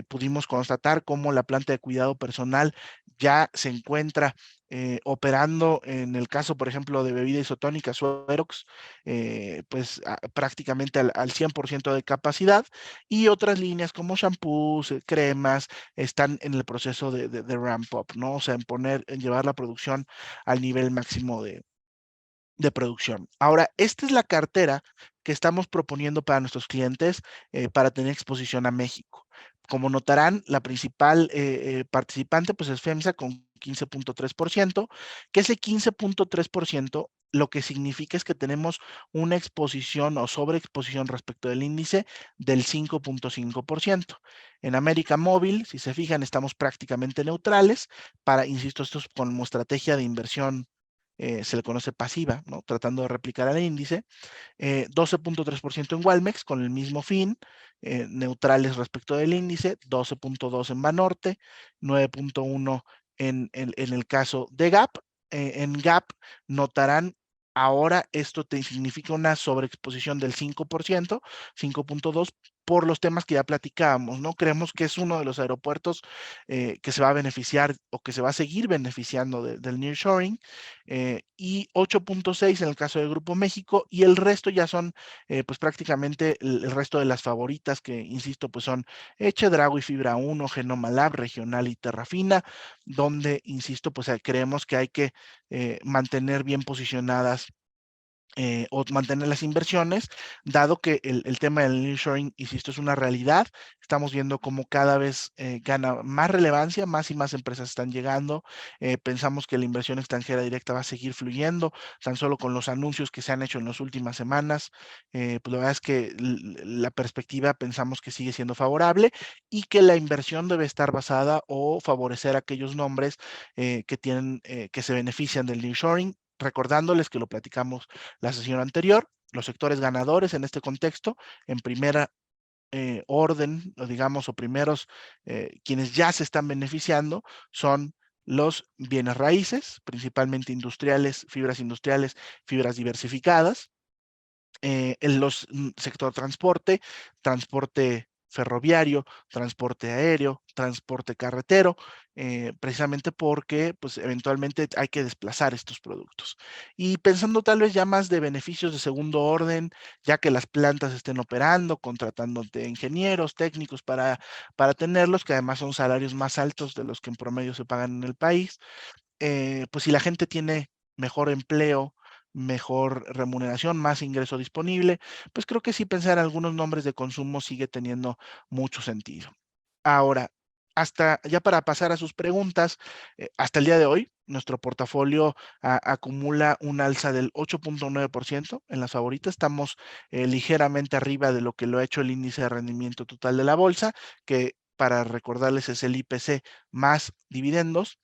pudimos constatar cómo la planta de cuidado personal ya se encuentra operando en el caso, por ejemplo, de bebida isotónica, Suerox, pues prácticamente al 100% de capacidad, y otras líneas como shampoos, cremas, están en el proceso de ramp up, ¿no? O sea, en llevar la producción al nivel máximo de producción. Ahora, esta es la cartera que estamos proponiendo para nuestros clientes para tener exposición a México. Como notarán, la principal participante pues es FEMSA con 15.3%, que ese 15.3% lo que significa es que tenemos una exposición o sobreexposición respecto del índice del 5.5%. En América Móvil, si se fijan, estamos prácticamente neutrales para, insisto, esto es como estrategia de inversión, se le conoce pasiva, ¿no? Tratando de replicar al índice. 12.3% en Walmex con el mismo fin, neutrales respecto del índice, 12.2 en Banorte, 9.1 en el caso de Gap. En Gap notarán ahora esto te significa una sobreexposición del 5%, 5.2 por los temas que ya platicábamos, ¿no? Creemos que es uno de los aeropuertos que se va a beneficiar o que se va a seguir beneficiando del nearshoring, y 8.6 en el caso del Grupo México, y el resto ya son pues prácticamente el resto de las favoritas que, insisto, pues son Chedraui y Fibra 1, Genoma Lab, Regional y Terrafina, donde, insisto, pues creemos que hay que mantener bien posicionadas o mantener las inversiones, dado que el tema del nearshoring, insisto, es una realidad. Estamos viendo cómo cada vez gana más relevancia, más y más empresas están llegando. Pensamos que la inversión extranjera directa va a seguir fluyendo, tan solo con los anuncios que se han hecho en las últimas semanas. Pues la verdad es que la perspectiva pensamos que sigue siendo favorable y que la inversión debe estar basada o favorecer a aquellos nombres que tienen, que se benefician del nearshoring, recordándoles que lo platicamos la sesión anterior, los sectores ganadores en este contexto, en primera orden, o digamos, o primeros, quienes ya se están beneficiando son los bienes raíces, principalmente industriales, fibras diversificadas, en los sector transporte, transporte ferroviario, transporte aéreo, transporte carretero, precisamente porque pues eventualmente hay que desplazar estos productos. Y pensando tal vez ya más de beneficios de segundo orden, ya que las plantas estén operando, contratando de ingenieros, técnicos para tenerlos, que además son salarios más altos de los que en promedio se pagan en el país, pues si la gente tiene mejor empleo, mejor remuneración, más ingreso disponible, pues creo que sí pensar en algunos nombres de consumo sigue teniendo mucho sentido. Ahora, hasta ya para pasar a sus preguntas, hasta el día de hoy, nuestro portafolio acumula un alza del 8.9% en las favoritas. Estamos ligeramente arriba de lo que lo ha hecho el índice de rendimiento total de la bolsa, que para recordarles es el IPC más dividendos.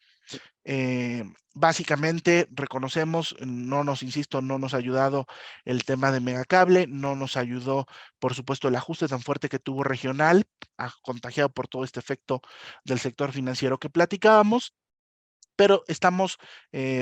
Básicamente reconocemos, insisto, no nos ha ayudado el tema de Megacable, no nos ayudó, por supuesto, el ajuste tan fuerte que tuvo regional, contagiado por todo este efecto del sector financiero que platicábamos, pero estamos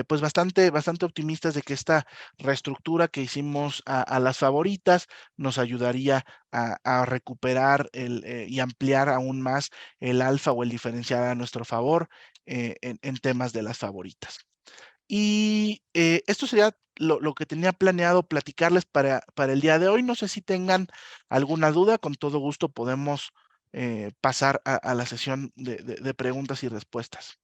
pues bastante optimistas de que esta reestructura que hicimos a las favoritas nos ayudaría a recuperar y ampliar aún más el alfa o el diferencial a nuestro favor en temas de las favoritas. Y esto sería lo que tenía planeado platicarles para el día de hoy. No sé si tengan alguna duda, con todo gusto podemos pasar a la sesión de preguntas y respuestas.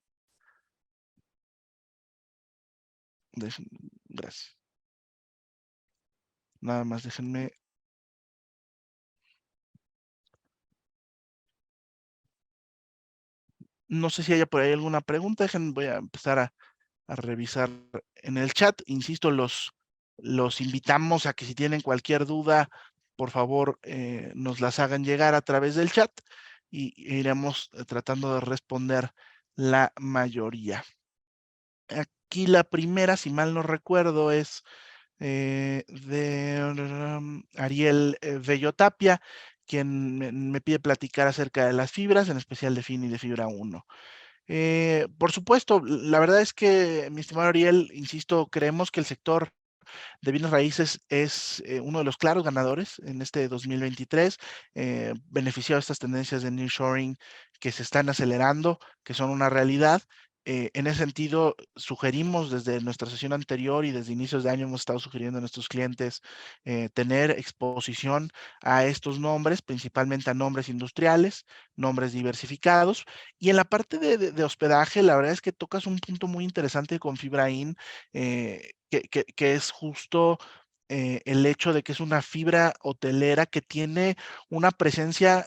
Dejen- Gracias. Nada más déjenme. No sé si haya por ahí alguna pregunta. Voy a empezar a revisar en el chat. Insisto, los invitamos a que si tienen cualquier duda, por favor, nos las hagan llegar a través del chat y iremos tratando de responder la mayoría. Aquí la primera, si mal no recuerdo, es de Ariel Bellotapia, quien me pide platicar acerca de las fibras, en especial de FIN y de Fibra 1. Por supuesto, la verdad es que, mi estimado Ariel, insisto, creemos que el sector de bienes raíces es uno de los claros ganadores en este 2023, beneficiado de estas tendencias de nearshoring que se están acelerando, que son una realidad. En ese sentido, sugerimos desde nuestra sesión anterior y desde inicios de año hemos estado sugiriendo a nuestros clientes tener exposición a estos nombres, principalmente a nombres industriales, nombres diversificados. Y en la parte de hospedaje, la verdad es que tocas un punto muy interesante con Fibrain, que es justo el hecho de que es una fibra hotelera que tiene una presencia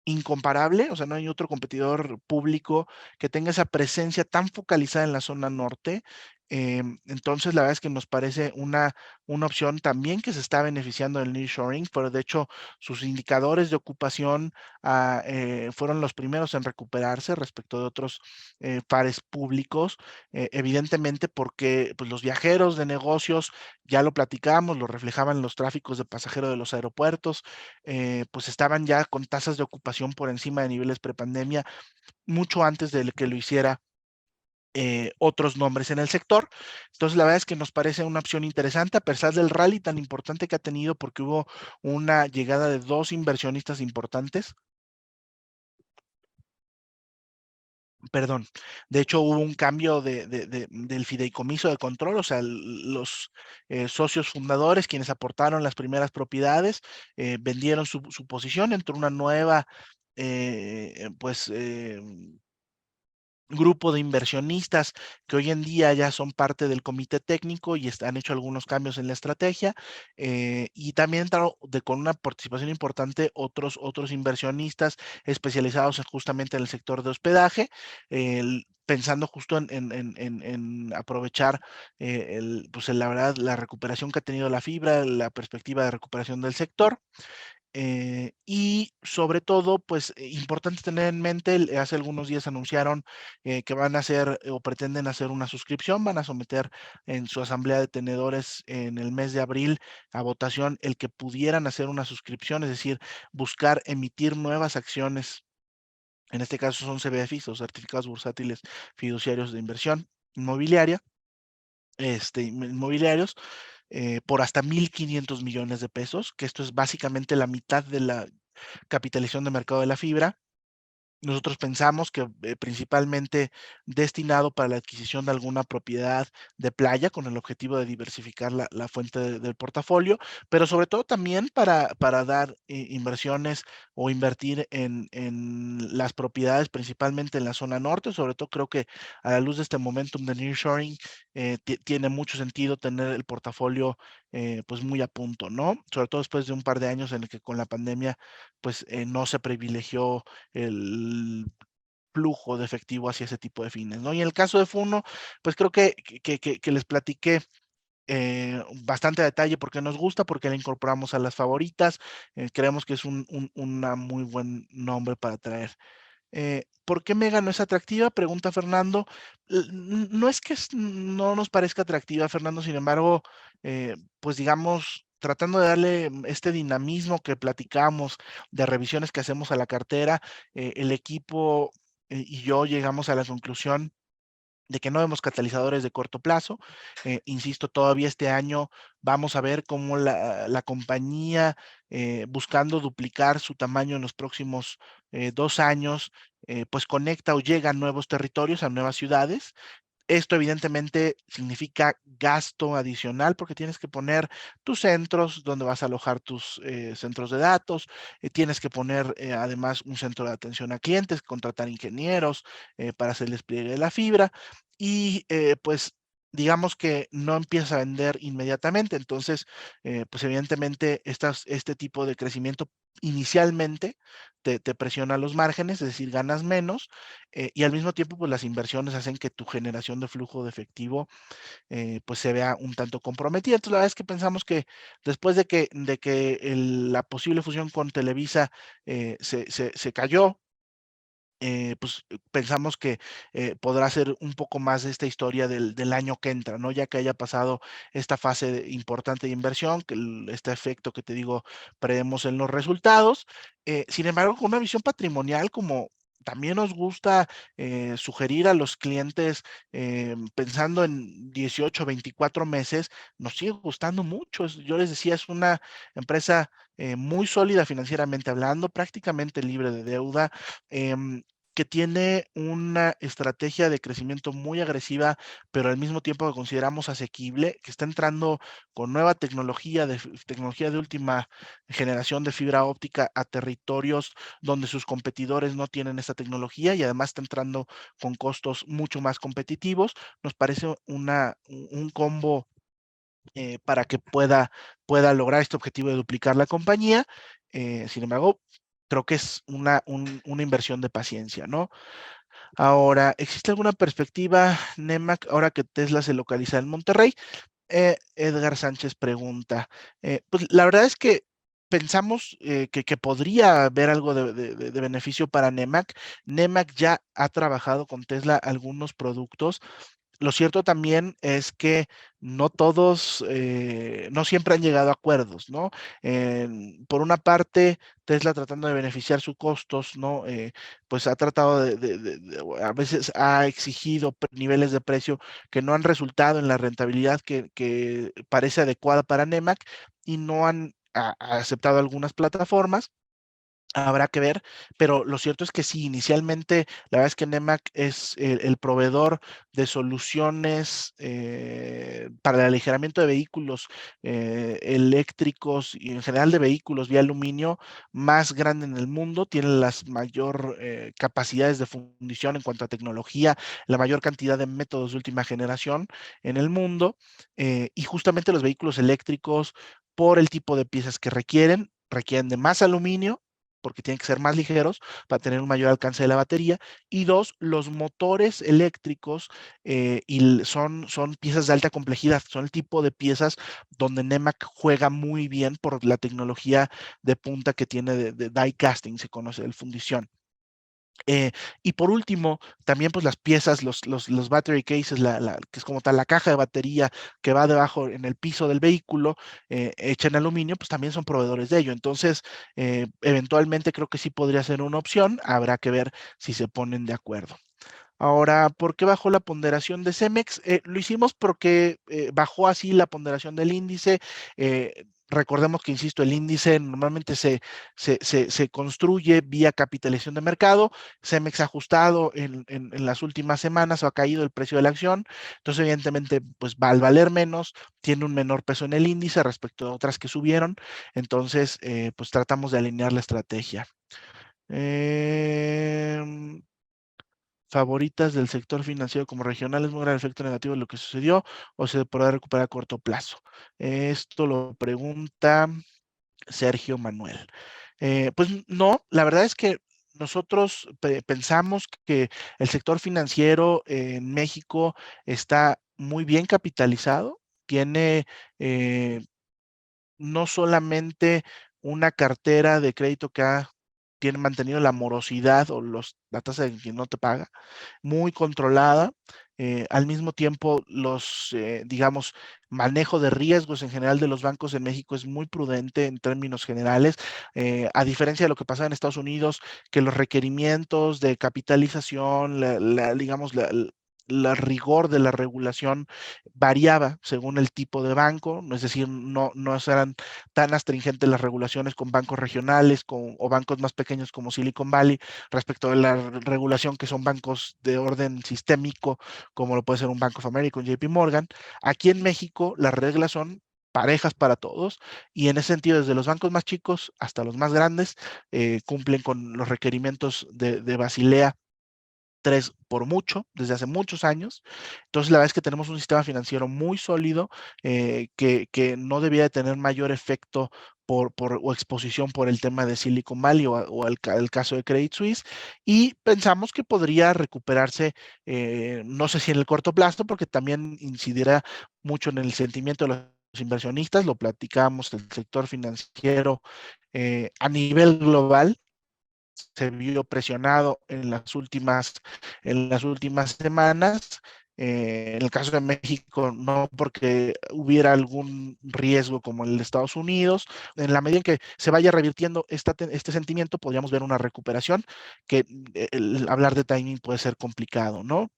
incomparable, o sea, no hay otro competidor público que tenga esa presencia tan focalizada en la zona norte. Entonces, la verdad es que nos parece una opción también que se está beneficiando del nearshoring, pero de hecho sus indicadores de ocupación fueron los primeros en recuperarse respecto de otros pares públicos, evidentemente porque pues, los viajeros de negocios, ya lo platicamos, lo reflejaban los tráficos de pasajeros de los aeropuertos, pues estaban ya con tasas de ocupación por encima de niveles prepandemia mucho antes de que lo hiciera otros nombres en el sector. Entonces, la verdad es que nos parece una opción interesante, a pesar del rally tan importante que ha tenido, porque hubo una llegada de dos inversionistas importantes. Perdón, de hecho hubo un cambio del fideicomiso de control, o sea, los socios fundadores, quienes aportaron las primeras propiedades, vendieron su posición, entró una nueva, pues, grupo de inversionistas que hoy en día ya son parte del comité técnico y han hecho algunos cambios en la estrategia, y también entraron con una participación importante otros inversionistas especializados justamente en el sector de hospedaje, pensando justo en aprovechar pues la verdad, la recuperación que ha tenido la fibra, la perspectiva de recuperación del sector. Y sobre todo, pues importante tener en mente, hace algunos días anunciaron que van a hacer o pretenden hacer una suscripción, van a someter en su asamblea de tenedores en el mes de abril a votación el que pudieran hacer una suscripción, es decir, buscar emitir nuevas acciones. En este caso son CBFIs o certificados bursátiles fiduciarios de inversión inmobiliaria, inmobiliarios, por hasta 1.500 millones de pesos, que esto es básicamente la mitad de la capitalización de mercado de la fibra. Nosotros pensamos que principalmente destinado para la adquisición de alguna propiedad de playa con el objetivo de diversificar la fuente del portafolio, pero sobre todo también para dar inversiones o invertir en las propiedades, principalmente en la zona norte. Sobre todo creo que a la luz de este momentum de nearshoring, tiene mucho sentido tener el portafolio pues muy a punto, ¿no? Sobre todo después de un par de años en el que con la pandemia pues no se privilegió el flujo de efectivo hacia ese tipo de fines, ¿no? Y en el caso de Funo, pues creo que les platiqué bastante a detalle porque nos gusta, porque la incorporamos a las favoritas, creemos que es una muy buen nombre para traer. ¿Por qué Mega no es atractiva? Pregunta Fernando. No es que no nos parezca atractiva, Fernando, sin embargo, pues digamos, tratando de darle este dinamismo que platicamos de revisiones que hacemos a la cartera, el equipo y yo llegamos a la conclusión de que no vemos catalizadores de corto plazo. Insisto, todavía este año vamos a ver cómo la compañía, buscando duplicar su tamaño en los próximos 2 años, pues conecta o llega a nuevos territorios, a nuevas ciudades. Esto evidentemente significa gasto adicional porque tienes que poner tus centros donde vas a alojar tus centros de datos, tienes que poner además un centro de atención a clientes, contratar ingenieros para hacer el despliegue de la fibra y pues digamos que no empiezas a vender inmediatamente. Entonces, pues evidentemente este tipo de crecimiento inicialmente te presiona los márgenes, es decir, ganas menos, y al mismo tiempo, pues las inversiones hacen que tu generación de flujo de efectivo, pues se vea un tanto comprometida. Entonces, la verdad es que pensamos que después de que la posible fusión con Televisa se cayó, pues pensamos que podrá ser un poco más de esta historia del año que entra, ¿no? Ya que haya pasado esta fase importante de inversión, que este efecto que te digo, prevemos en los resultados. Sin embargo, con una visión patrimonial como también nos gusta sugerir a los clientes, pensando en 18, 24 meses, nos sigue gustando mucho. Yo les decía, es una empresa muy sólida financieramente hablando, prácticamente libre de deuda. que tiene una estrategia de crecimiento muy agresiva, pero al mismo tiempo que consideramos asequible, que está entrando con nueva tecnología tecnología de última generación de fibra óptica a territorios donde sus competidores no tienen esta tecnología y además está entrando con costos mucho más competitivos. Nos parece un combo para que pueda lograr este objetivo de duplicar la compañía. Sin embargo, creo que es una inversión de paciencia, ¿no? Ahora, ¿existe alguna perspectiva, Nemac, ahora que Tesla se localiza en Monterrey? Edgar Sánchez pregunta, pues la verdad es que pensamos que podría haber algo de beneficio para Nemac. Nemac ya ha trabajado con Tesla algunos productos. Lo cierto también es que no todos, no siempre han llegado a acuerdos, ¿no? Por una parte, Tesla tratando de beneficiar sus costos, ¿no? Pues ha tratado a veces ha exigido niveles de precio que no han resultado en la rentabilidad que parece adecuada para Nemac y no han aceptado algunas plataformas. Habrá que ver, pero lo cierto es que sí, inicialmente la verdad es que Nemac es el proveedor de soluciones para el aligeramiento de vehículos eléctricos y en general de vehículos vía aluminio más grande en el mundo, tiene las mayor capacidades de fundición en cuanto a tecnología, la mayor cantidad de métodos de última generación en el mundo y justamente los vehículos eléctricos por el tipo de piezas que requieren de más aluminio porque tienen que ser más ligeros para tener un mayor alcance de la batería. Y dos, los motores eléctricos son piezas de alta complejidad, son el tipo de piezas donde Nemac juega muy bien por la tecnología de punta que tiene de die casting, se conoce, de fundición. Y por último, también pues las piezas, los battery cases, que es como tal la caja de batería que va debajo en el piso del vehículo, hecha en aluminio, pues también son proveedores de ello. Entonces, eventualmente creo que sí podría ser una opción, habrá que ver si se ponen de acuerdo. Ahora, ¿por qué bajó la ponderación de Cemex? Lo hicimos porque bajó así la ponderación del índice. Recordemos que, insisto, el índice normalmente se construye vía capitalización de mercado. Cemex ha ajustado en las últimas semanas o ha caído el precio de la acción. Entonces, evidentemente, pues va al valer menos, tiene un menor peso en el índice respecto a otras que subieron. Entonces, pues tratamos de alinear la estrategia. Eh, favoritas del sector financiero como regionales, muy gran efecto negativo de lo que sucedió o se podrá recuperar a corto plazo. Esto lo pregunta Sergio Manuel. Pues no, la verdad es que nosotros pensamos que el sector financiero en México está muy bien capitalizado, tiene no solamente una cartera de crédito tiene mantenido la morosidad o la tasa de que no te paga, muy controlada. Al mismo tiempo, digamos, manejo de riesgos en general de los bancos en México es muy prudente en términos generales, a diferencia de lo que pasa en Estados Unidos, que los requerimientos de capitalización, digamos, la rigor de la regulación variaba según el tipo de banco, es decir, no eran tan astringentes las regulaciones con bancos regionales o bancos más pequeños como Silicon Valley respecto de la regulación que son bancos de orden sistémico, como lo puede ser un Bank of America, un JP Morgan. Aquí en México las reglas son parejas para todos y en ese sentido desde los bancos más chicos hasta los más grandes cumplen con los requerimientos de Basilea 3 por mucho, desde hace muchos años. Entonces, la verdad es que tenemos un sistema financiero muy sólido que no debía de tener mayor efecto o exposición por el tema de Silicon Valley o el caso de Credit Suisse. Y pensamos que podría recuperarse, no sé si en el corto plazo, porque también incidirá mucho en el sentimiento de los inversionistas. Lo platicamos, el sector financiero a nivel global se vio presionado en las últimas semanas. En el caso de México, no porque hubiera algún riesgo como el de Estados Unidos. En la medida en que se vaya revirtiendo este sentimiento, podríamos ver una recuperación que hablar de timing puede ser complicado, ¿no?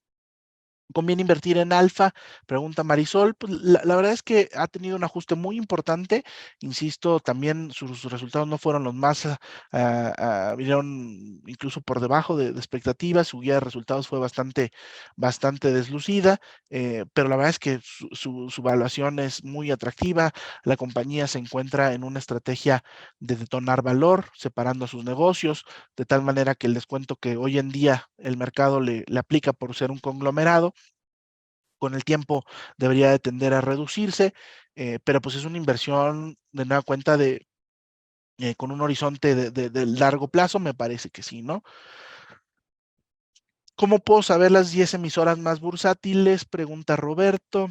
¿Conviene invertir en Alfa? Pregunta Marisol. Pues la verdad es que ha tenido un ajuste muy importante. Insisto, también sus resultados no fueron los más, vinieron incluso por debajo de expectativas. Su guía de resultados fue bastante deslucida, pero la verdad es que su valuación es muy atractiva. La compañía se encuentra en una estrategia de detonar valor, separando a sus negocios, de tal manera que el descuento que hoy en día el mercado le aplica por ser un conglomerado, con el tiempo debería de tender a reducirse, pero pues es una inversión de nueva cuenta con un horizonte de largo plazo, me parece que sí, ¿no? ¿Cómo puedo saber las 10 emisoras más bursátiles? Pregunta Roberto.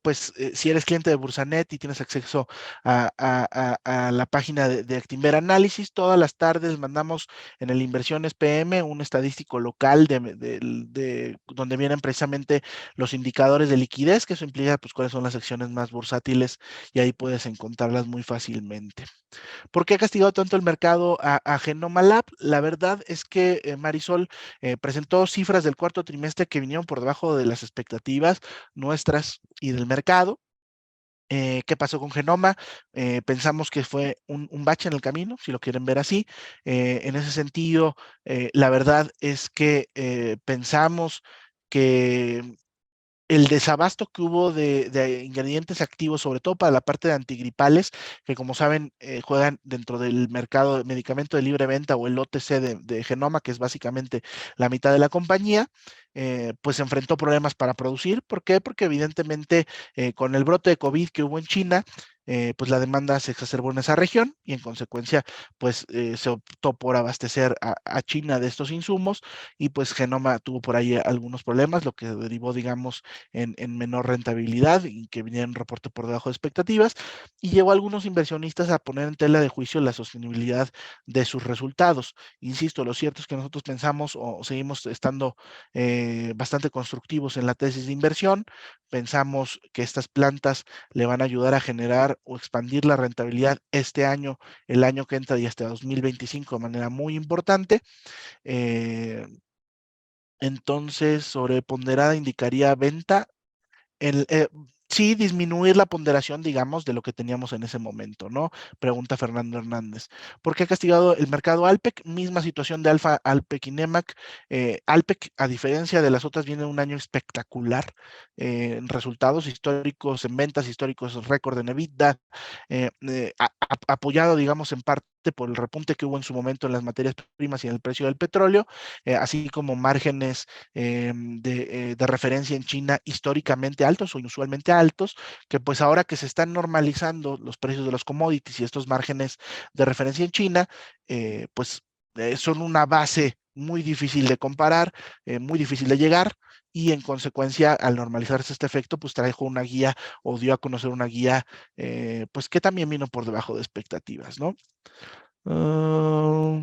Pues si eres cliente de Bursanet y tienes acceso a la página de Actinver Análisis, todas las tardes mandamos en el Inversiones PM un estadístico local de donde vienen precisamente los indicadores de liquidez, que eso implica pues cuáles son las acciones más bursátiles, y ahí puedes encontrarlas muy fácilmente. ¿Por qué ha castigado tanto el mercado a Genoma Lab? La verdad es que Marisol presentó cifras del cuarto trimestre que vinieron por debajo de las expectativas nuestras y del mercado. ¿Qué pasó con Genoma? Pensamos que fue un bache en el camino, si lo quieren ver así. En ese sentido, la verdad es que pensamos que el desabasto que hubo de ingredientes activos, sobre todo para la parte de antigripales, que como saben juegan dentro del mercado de medicamento de libre venta o el OTC de Genoma, que es básicamente la mitad de la compañía, pues enfrentó problemas para producir. ¿Por qué? Porque evidentemente con el brote de COVID que hubo en China, pues la demanda se exacerbó en esa región y en consecuencia pues se optó por abastecer a China de estos insumos, y pues Genoma tuvo por ahí algunos problemas, lo que derivó, digamos, en menor rentabilidad y que viniera un reporte por debajo de expectativas, y llevó a algunos inversionistas a poner en tela de juicio la sostenibilidad de sus resultados. Insisto, lo cierto es que nosotros pensamos o seguimos estando bastante constructivos en la tesis de inversión. Pensamos que estas plantas le van a ayudar a generar o expandir la rentabilidad este año, el año que entra y hasta 2025 de manera muy importante. Eh, entonces, sobreponderada indicaría venta. El, sí, disminuir la ponderación, digamos, de lo que teníamos en ese momento, ¿no? Pregunta Fernando Hernández. ¿Por qué ha castigado el mercado Alpec? Misma situación de Alfa, Alpec y Nemac. Alpec, a diferencia de las otras, viene un año espectacular en resultados históricos, en ventas históricos, récord en EBITDA, apoyado, digamos, en parte por el repunte que hubo en su momento en las materias primas y en el precio del petróleo, así como márgenes de referencia en China históricamente altos o inusualmente altos, que pues ahora que se están normalizando los precios de los commodities y estos márgenes de referencia en China, pues son una base muy difícil de comparar, muy difícil de llegar, y en consecuencia, al normalizarse este efecto, pues trajo una guía o dio a conocer una guía, pues que también vino por debajo de expectativas, ¿no? Uh,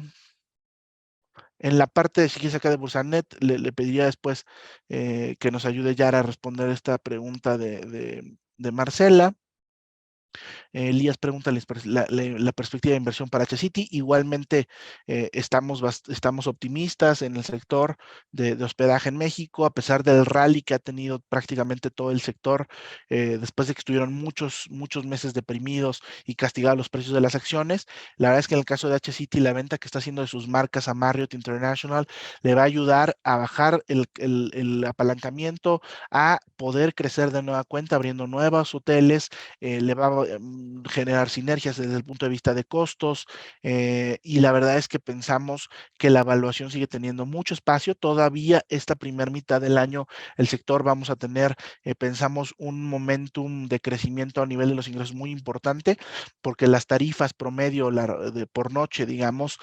en la parte de siguiente acá de Bursanet, le pediría después que nos ayude ya a responder esta pregunta de Marcela. Elías pregunta la perspectiva de inversión para H-City. Igualmente, estamos optimistas en el sector de hospedaje en México, a pesar del rally que ha tenido prácticamente todo el sector, después de que estuvieron muchos meses deprimidos y castigados los precios de las acciones. La verdad es que en el caso de H-City, la venta que está haciendo de sus marcas a Marriott International le va a ayudar a bajar el apalancamiento, a poder crecer de nueva cuenta, abriendo nuevos hoteles, le va a generar sinergias desde el punto de vista de costos, y la verdad es que pensamos que la evaluación sigue teniendo mucho espacio. Todavía esta primera mitad del año el sector vamos a tener, pensamos, un momentum de crecimiento a nivel de los ingresos muy importante, porque las tarifas promedio por noche, digamos,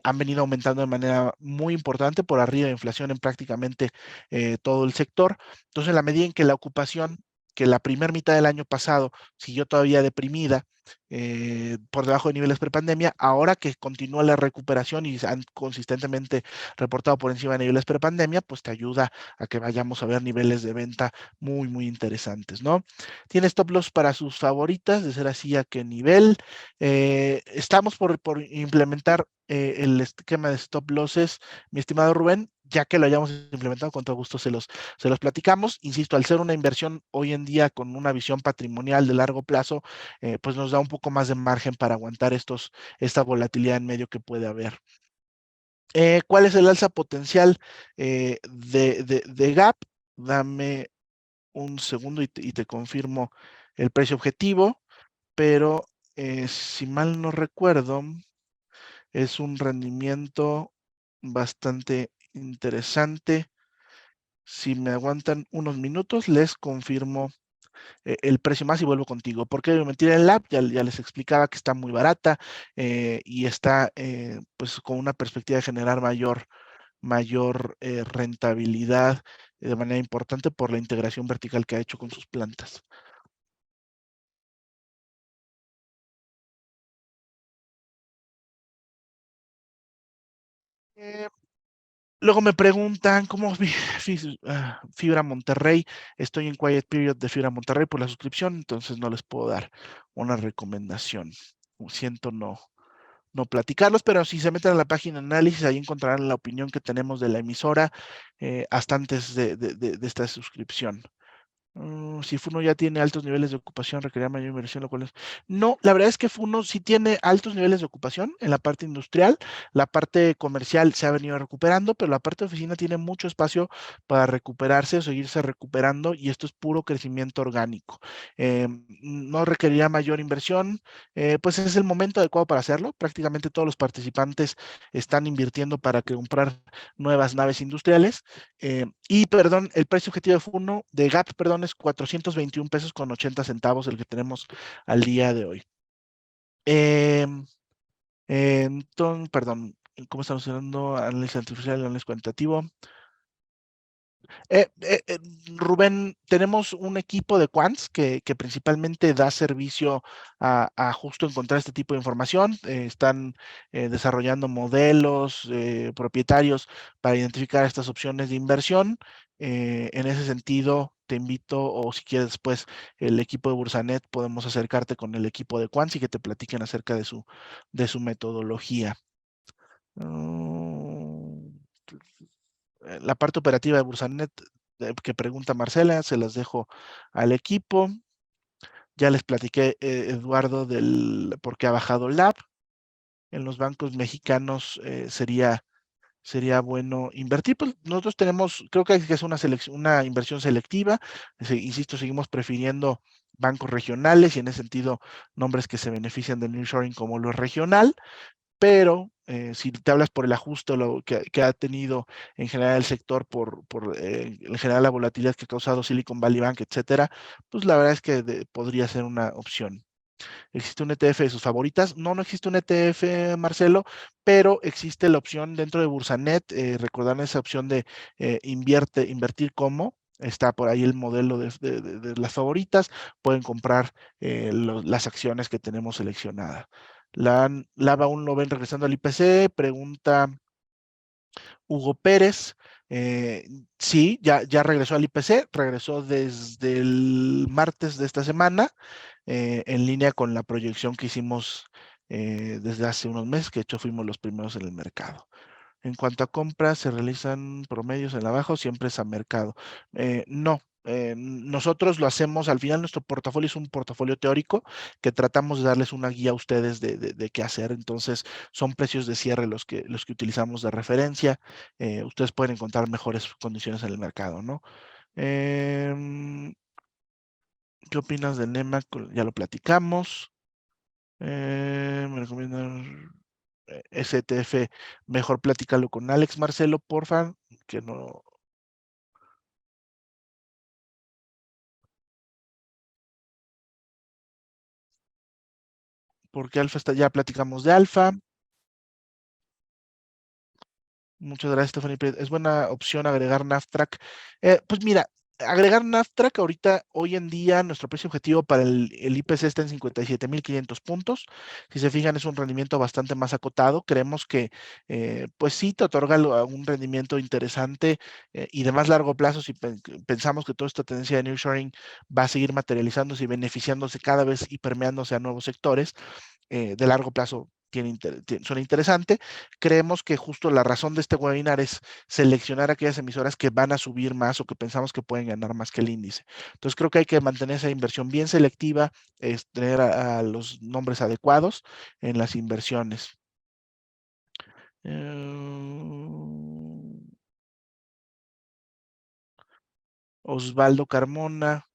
han venido aumentando de manera muy importante por arriba de inflación en prácticamente todo el sector. Entonces, en la medida en que la ocupación, que la primera mitad del año pasado siguió todavía deprimida, por debajo de niveles prepandemia, ahora que continúa la recuperación y han consistentemente reportado por encima de niveles prepandemia, pues te ayuda a que vayamos a ver niveles de venta muy interesantes, ¿no? ¿Tiene stop loss para sus favoritas? De ser así, ¿a qué nivel? Estamos por implementar el esquema de stop losses, mi estimado Rubén. ya que lo hayamos implementado, con todo gusto se los platicamos. Insisto, al ser una inversión hoy en día con una visión patrimonial de largo plazo, pues nos da un poco más de margen para aguantar esta volatilidad en medio que puede haber. ¿Cuál es el alza potencial de Gap? Dame un segundo y te confirmo el precio objetivo, pero si mal no recuerdo, es un rendimiento bastante interesante. Si me aguantan unos minutos, les confirmo el precio más y vuelvo contigo. ¿Por qué mentir en el app? Ya les explicaba que está muy barata y está pues con una perspectiva de generar mayor rentabilidad de manera importante por la integración vertical que ha hecho con sus plantas. Eh, Luego me preguntan cómo Fibra Monterrey. Estoy en quiet period de Fibra Monterrey por la suscripción, entonces no les puedo dar una recomendación. Siento no platicarlos, pero si se meten a la página de análisis, ahí encontrarán la opinión que tenemos de la emisora hasta antes de esta suscripción. Si Funo ya tiene altos niveles de ocupación, requerirá mayor inversión, lo cual es... No, la verdad es que Funo sí tiene altos niveles de ocupación en la parte industrial, la parte comercial se ha venido recuperando, pero la parte de oficina tiene mucho espacio para recuperarse o seguirse recuperando y esto es puro crecimiento orgánico. No requerirá mayor inversión, pues es el momento adecuado para hacerlo. Prácticamente todos los participantes están invirtiendo para comprar nuevas naves industriales. Y perdón, el precio objetivo de Funo, de Gap, perdón, es 421 pesos con 80 centavos, el que tenemos al día de hoy. Em, entonces, perdón, ¿cómo estamos haciendo? Análisis artificial, análisis cuantitativo. Eh, eh, eh, Rubén, tenemos un equipo de quants que principalmente da servicio a justo encontrar este tipo de información. Están desarrollando modelos propietarios para identificar estas opciones de inversión. En ese sentido, te invito, o si quieres después, el equipo de Bursanet, podemos acercarte con el equipo de quants y que te platiquen acerca de su metodología. Mm, la parte operativa de Bursanet que pregunta Marcela, se las dejo al equipo. Ya les platiqué, Eduardo, del por qué ha bajado Lab. En los bancos mexicanos sería bueno invertir. Pues nosotros tenemos, creo que hay que hacer una inversión selectiva. Insisto, seguimos prefiriendo bancos regionales y en ese sentido nombres que se benefician del nearshoring como lo regional, pero si te hablas por el ajuste lo que ha tenido en general el sector por en general la volatilidad que ha causado Silicon Valley Bank, etcétera, pues la verdad es que podría ser una opción. ¿Existe un ETF de sus favoritas? No, no existe un ETF, Marcelo, pero existe la opción dentro de Bursanet, recordar esa opción de invertir como. Está por ahí el modelo de las favoritas. Pueden comprar las acciones que tenemos seleccionadas. ¿Lava aún lo ven regresando al IPC? Pregunta Hugo Pérez. Sí, ya regresó al IPC, regresó desde el martes de esta semana, en línea con la proyección que hicimos desde hace unos meses, que de hecho fuimos los primeros en el mercado. En cuanto a compras, se realizan promedios en la baja o siempre es a mercado. No, nosotros lo hacemos, al final nuestro portafolio es un portafolio teórico que tratamos de darles una guía a ustedes de qué hacer. Entonces, son precios de cierre los que utilizamos de referencia. Ustedes pueden encontrar mejores condiciones en el mercado, ¿no? Em, ¿Qué opinas de NEMA? Ya lo platicamos. Me recomiendan STF, mejor platícalo con Alex Marcelo, porfa, que no, porque Alfa está, ya platicamos de Alfa. Muchas gracias, Stephanie. Es buena opción agregar NAFTRAC. Pues mira, agregar NAFTRAC ahorita, hoy en día, nuestro precio objetivo para el IPC está en 57,500 puntos. Si se fijan, es un rendimiento bastante más acotado. Creemos que, pues sí, te otorga un rendimiento interesante y de más largo plazo. Si pensamos que toda esta tendencia de nearshoring va a seguir materializándose y beneficiándose cada vez y permeándose a nuevos sectores, de largo plazo suena interesante. Creemos que justo la razón de este webinar es seleccionar aquellas emisoras que van a subir más o que pensamos que pueden ganar más que el índice. Entonces creo que hay que mantener esa inversión bien selectiva, es tener a los nombres adecuados en las inversiones. Osvaldo Carmona.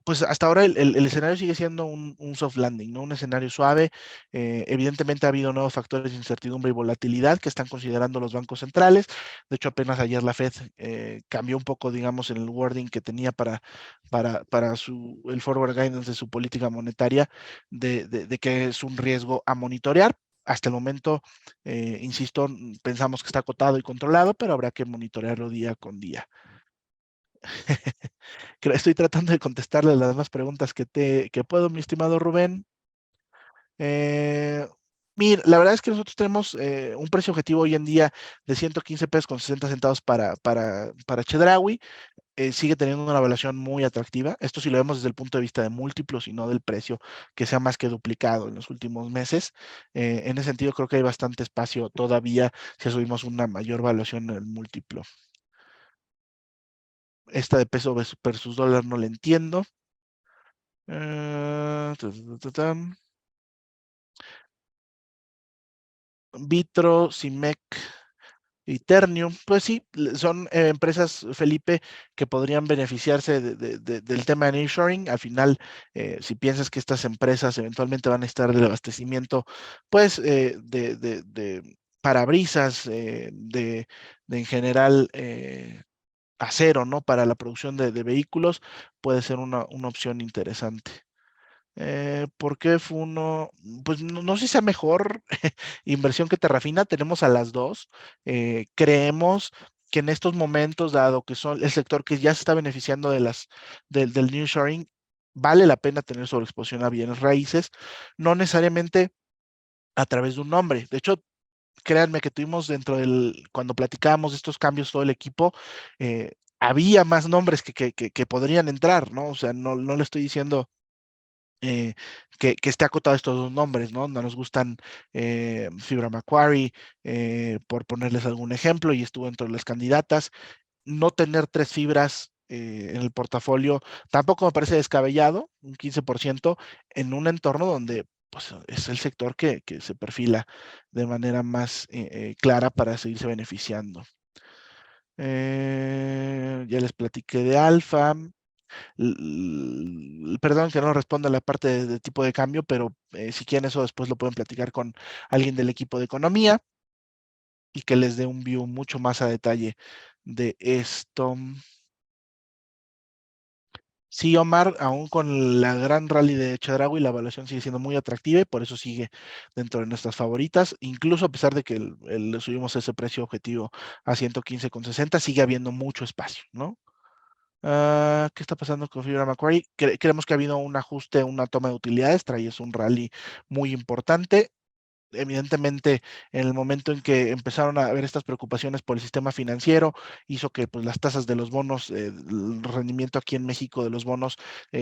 Pues hasta ahora el escenario sigue siendo un soft landing, ¿no? Un escenario suave. Evidentemente ha habido nuevos factores de incertidumbre y volatilidad que están considerando los bancos centrales. De hecho, apenas ayer la Fed cambió un poco, digamos, en el wording que tenía para el forward guidance de su política monetaria, de que es un riesgo a monitorear. Hasta el momento, insisto, pensamos que está acotado y controlado, pero habrá que monitorearlo día con día. Estoy tratando de contestarle las demás preguntas que puedo, mi estimado Rubén. Mira, la verdad es que nosotros tenemos un precio objetivo hoy en día de 115 pesos con 60 centavos para Chedraui. Sigue teniendo una evaluación muy atractiva. Esto si lo vemos desde el punto de vista de múltiplos y no del precio que sea más que duplicado en los últimos meses. En ese sentido, creo que hay bastante espacio todavía si subimos una mayor evaluación en el múltiplo. Esta de peso versus dólar no la entiendo. Vitro, Cimec y Ternium, pues sí, son empresas, Felipe, que podrían beneficiarse del tema de nearshoring. Al final, si piensas que estas empresas eventualmente van a estar del abastecimiento, pues de parabrisas, de en general acero, ¿no? Para la producción de vehículos, puede ser una opción interesante. ¿Por qué Funo? Pues no sé si sea mejor inversión que Terrafina, tenemos a las dos. Creemos que en estos momentos, dado que son el sector que ya se está beneficiando del nearshoring, vale la pena tener sobreexposición a bienes raíces, no necesariamente a través de un nombre. De hecho, créanme que tuvimos cuando platicábamos de estos cambios, todo el equipo, había más nombres que podrían entrar, ¿no? O sea, no le estoy diciendo que esté acotado estos dos nombres, ¿no? No nos gustan Fibra Macquarie, por ponerles algún ejemplo, y estuvo entre las candidatas. No tener tres fibras en el portafolio tampoco me parece descabellado, un 15% en un entorno donde pues, es el sector que se perfila de manera más clara para seguirse beneficiando. Ya les platiqué de Alfa. Perdón que no responda la parte de tipo de cambio, pero si quieren eso después lo pueden platicar con alguien del equipo de economía y que les dé un view mucho más a detalle de esto. Sí, Omar, aún con la gran rally de Chedraui, la evaluación sigue siendo muy atractiva y por eso sigue dentro de nuestras favoritas. Incluso a pesar de que le subimos ese precio objetivo a 115,60, sigue habiendo mucho espacio, ¿no? ¿Qué está pasando con Fibra Macquarie? Creemos que ha habido un ajuste, una toma de utilidades, traes un rally muy importante. Evidentemente, en el momento en que empezaron a haber estas preocupaciones por el sistema financiero, hizo que pues, las tasas de los bonos, el rendimiento aquí en México de los bonos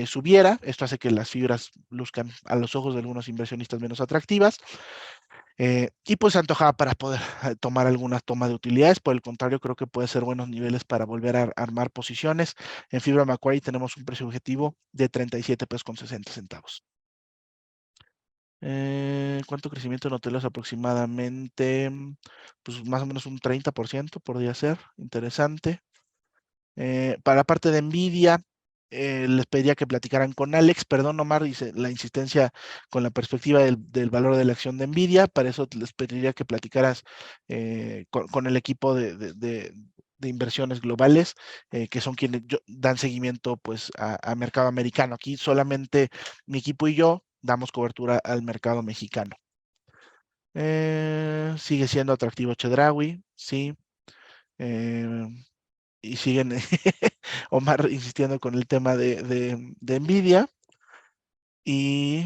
subiera. Esto hace que las fibras luzcan a los ojos de algunos inversionistas menos atractivas. Y pues se antojaba para poder tomar alguna toma de utilidades. Por el contrario, creo que puede ser buenos niveles para volver a armar posiciones. En Fibra Macquarie tenemos un precio objetivo de 37 pesos con 60 centavos. ¿Cuánto crecimiento en hoteles aproximadamente? Pues más o menos un 30% podría ser. Interesante. Para la parte de Nvidia, les pediría que platicaran con Alex. Perdón, Omar, dice la insistencia con la perspectiva del valor de la acción de Nvidia. Para eso les pediría que platicaras con el equipo de inversiones globales, que son quienes dan seguimiento pues, a mercado americano. Aquí solamente mi equipo y yo damos cobertura al mercado mexicano. Sigue siendo atractivo Chedraui, sí. Eh, y siguen Omar insistiendo con el tema de Nvidia. Y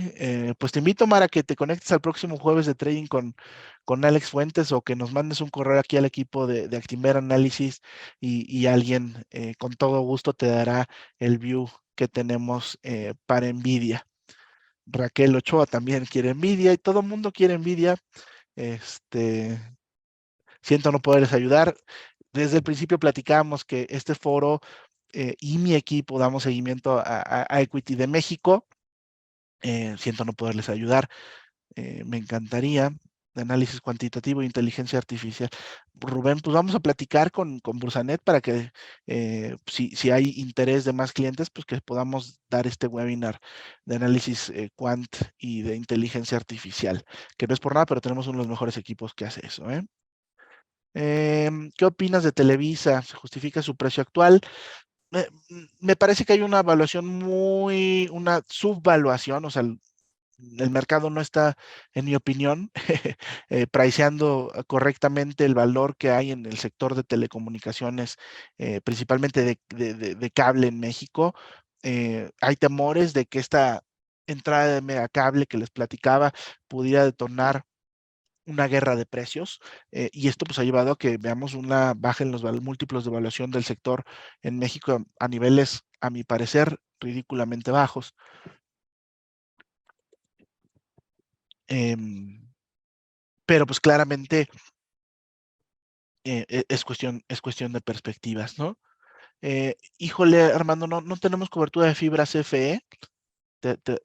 pues te invito, Omar, a que te conectes al próximo jueves de trading con Alex Fuentes o que nos mandes un correo aquí al equipo de Actinver Análisis y alguien con todo gusto te dará el view que tenemos para Nvidia. Raquel Ochoa también quiere Nvidia y todo el mundo quiere Nvidia. Este, Siento no poderles ayudar. Desde el principio platicábamos que este foro y mi equipo damos seguimiento a Equity de México. Siento no poderles ayudar. Me encantaría de análisis cuantitativo e inteligencia artificial. Rubén, pues vamos a platicar con Bursanet para que si hay interés de más clientes, pues que podamos dar este webinar de análisis quant y de inteligencia artificial, que no es por nada, pero tenemos uno de los mejores equipos que hace eso, ¿eh? ¿Qué opinas de Televisa? ¿Se justifica su precio actual? Me parece que hay una evaluación una subvaluación, o sea, el mercado no está, en mi opinión, priceando correctamente el valor que hay en el sector de telecomunicaciones, principalmente de cable en México. Hay temores de que esta entrada de megacable que les platicaba pudiera detonar una guerra de precios, y esto pues ha llevado a que veamos una baja en los múltiplos de evaluación del sector en México a niveles, a mi parecer, ridículamente bajos. Em, pero pues claramente es cuestión de perspectivas, ¿no? Híjole, Armando, no tenemos cobertura de fibra CFE.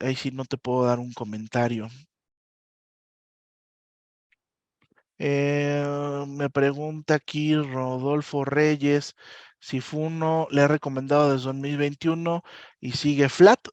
Ahí sí no te puedo dar un comentario. Me pregunta aquí Rodolfo Reyes si Funo le ha recomendado desde 2021 y sigue flat.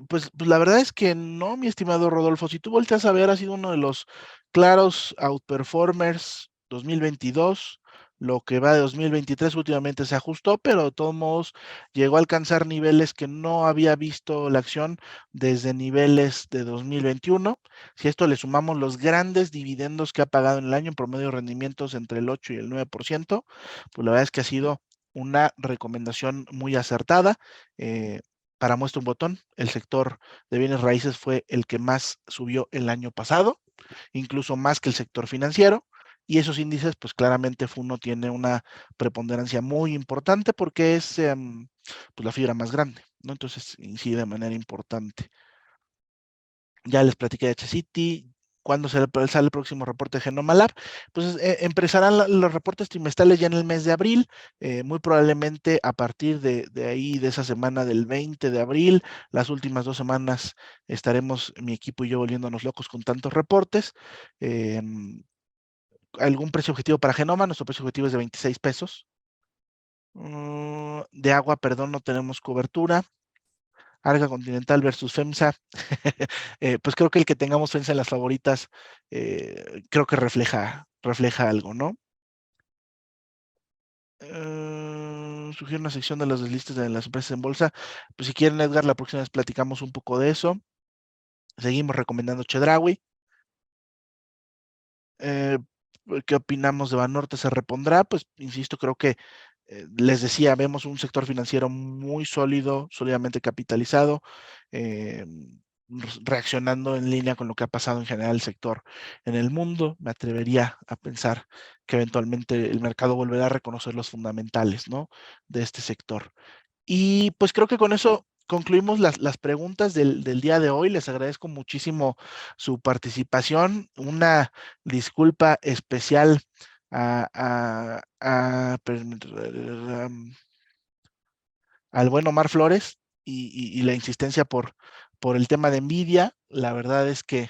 Pues la verdad es que no, mi estimado Rodolfo. Si tú volteas a ver, ha sido uno de los claros outperformers 2022. Lo que va de 2023 últimamente se ajustó, pero de todos modos llegó a alcanzar niveles que no había visto la acción desde niveles de 2021. Si a esto le sumamos los grandes dividendos que ha pagado en el año, en promedio de rendimientos entre el 8 y el 9%, pues la verdad es que ha sido una recomendación muy acertada. Para muestra un botón, el sector de bienes raíces fue el que más subió el año pasado, incluso más que el sector financiero. Y esos índices, pues claramente Funo tiene una preponderancia muy importante porque es pues la fibra más grande, ¿no? Entonces incide de manera importante. Ya les platiqué de H-City. ¿Cuándo sale el próximo reporte de Genoma Lab? Pues empezarán los reportes trimestrales ya en el mes de abril, muy probablemente a partir de ahí, de esa semana del 20 de abril, las últimas 2 semanas estaremos mi equipo y yo volviéndonos locos con tantos reportes. ¿Algún precio objetivo para Genoma? Nuestro precio objetivo es de 26 pesos. De agua, perdón, no tenemos cobertura. Arca Continental versus FEMSA. Pues creo que el que tengamos FEMSA en las favoritas, creo que refleja algo, ¿no? Sugiero una sección de los deslistes de las empresas en bolsa. Pues si quieren, Edgar, la próxima vez platicamos un poco de eso. Seguimos recomendando Chedraui. Eh, ¿Qué opinamos de Banorte? ¿Se repondrá? Pues insisto, creo que les decía, vemos un sector financiero muy sólido, sólidamente capitalizado, eh, reaccionando en línea con lo que ha pasado en general el sector en el mundo. Me atrevería a pensar que eventualmente el mercado volverá a reconocer los fundamentales, ¿no?, de este sector. Y pues creo que con eso concluimos las preguntas del día de hoy. Les agradezco muchísimo su participación. Una disculpa especial al buen Omar Flores y la insistencia por el tema de Nvidia. La verdad es que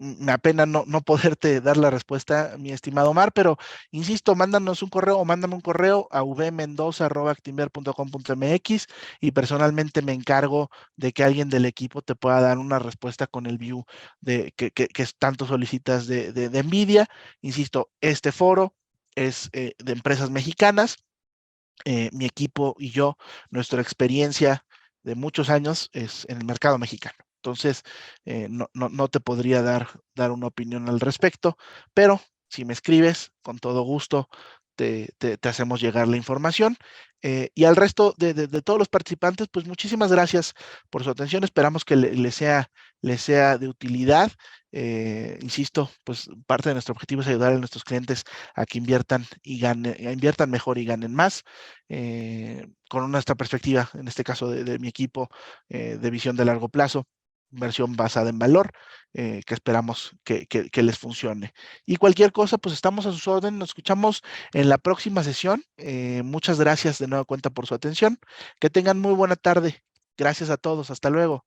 me apena no poderte dar la respuesta, mi estimado Omar, pero insisto, mándanos un correo o mándame un correo a vmendoza@actinver.com.mx y personalmente me encargo de que alguien del equipo te pueda dar una respuesta con el view que tanto solicitas de Nvidia. Insisto, este foro es de empresas mexicanas. Mi equipo y yo, nuestra experiencia de muchos años es en el mercado mexicano. Entonces, no te podría dar una opinión al respecto, pero si me escribes, con todo gusto te hacemos llegar la información. Y al resto de todos los participantes, pues muchísimas gracias por su atención. Esperamos que les sea de utilidad. Insisto, pues parte de nuestro objetivo es ayudar a nuestros clientes a que inviertan mejor y ganen más, con nuestra perspectiva, en este caso de mi equipo, de visión de largo plazo. inversión basada en valor, que esperamos que les funcione. Y cualquier cosa, pues estamos a sus órdenes. Nos escuchamos en la próxima sesión. Muchas gracias de nueva cuenta por su atención. Que tengan muy buena tarde. Gracias a todos. Hasta luego.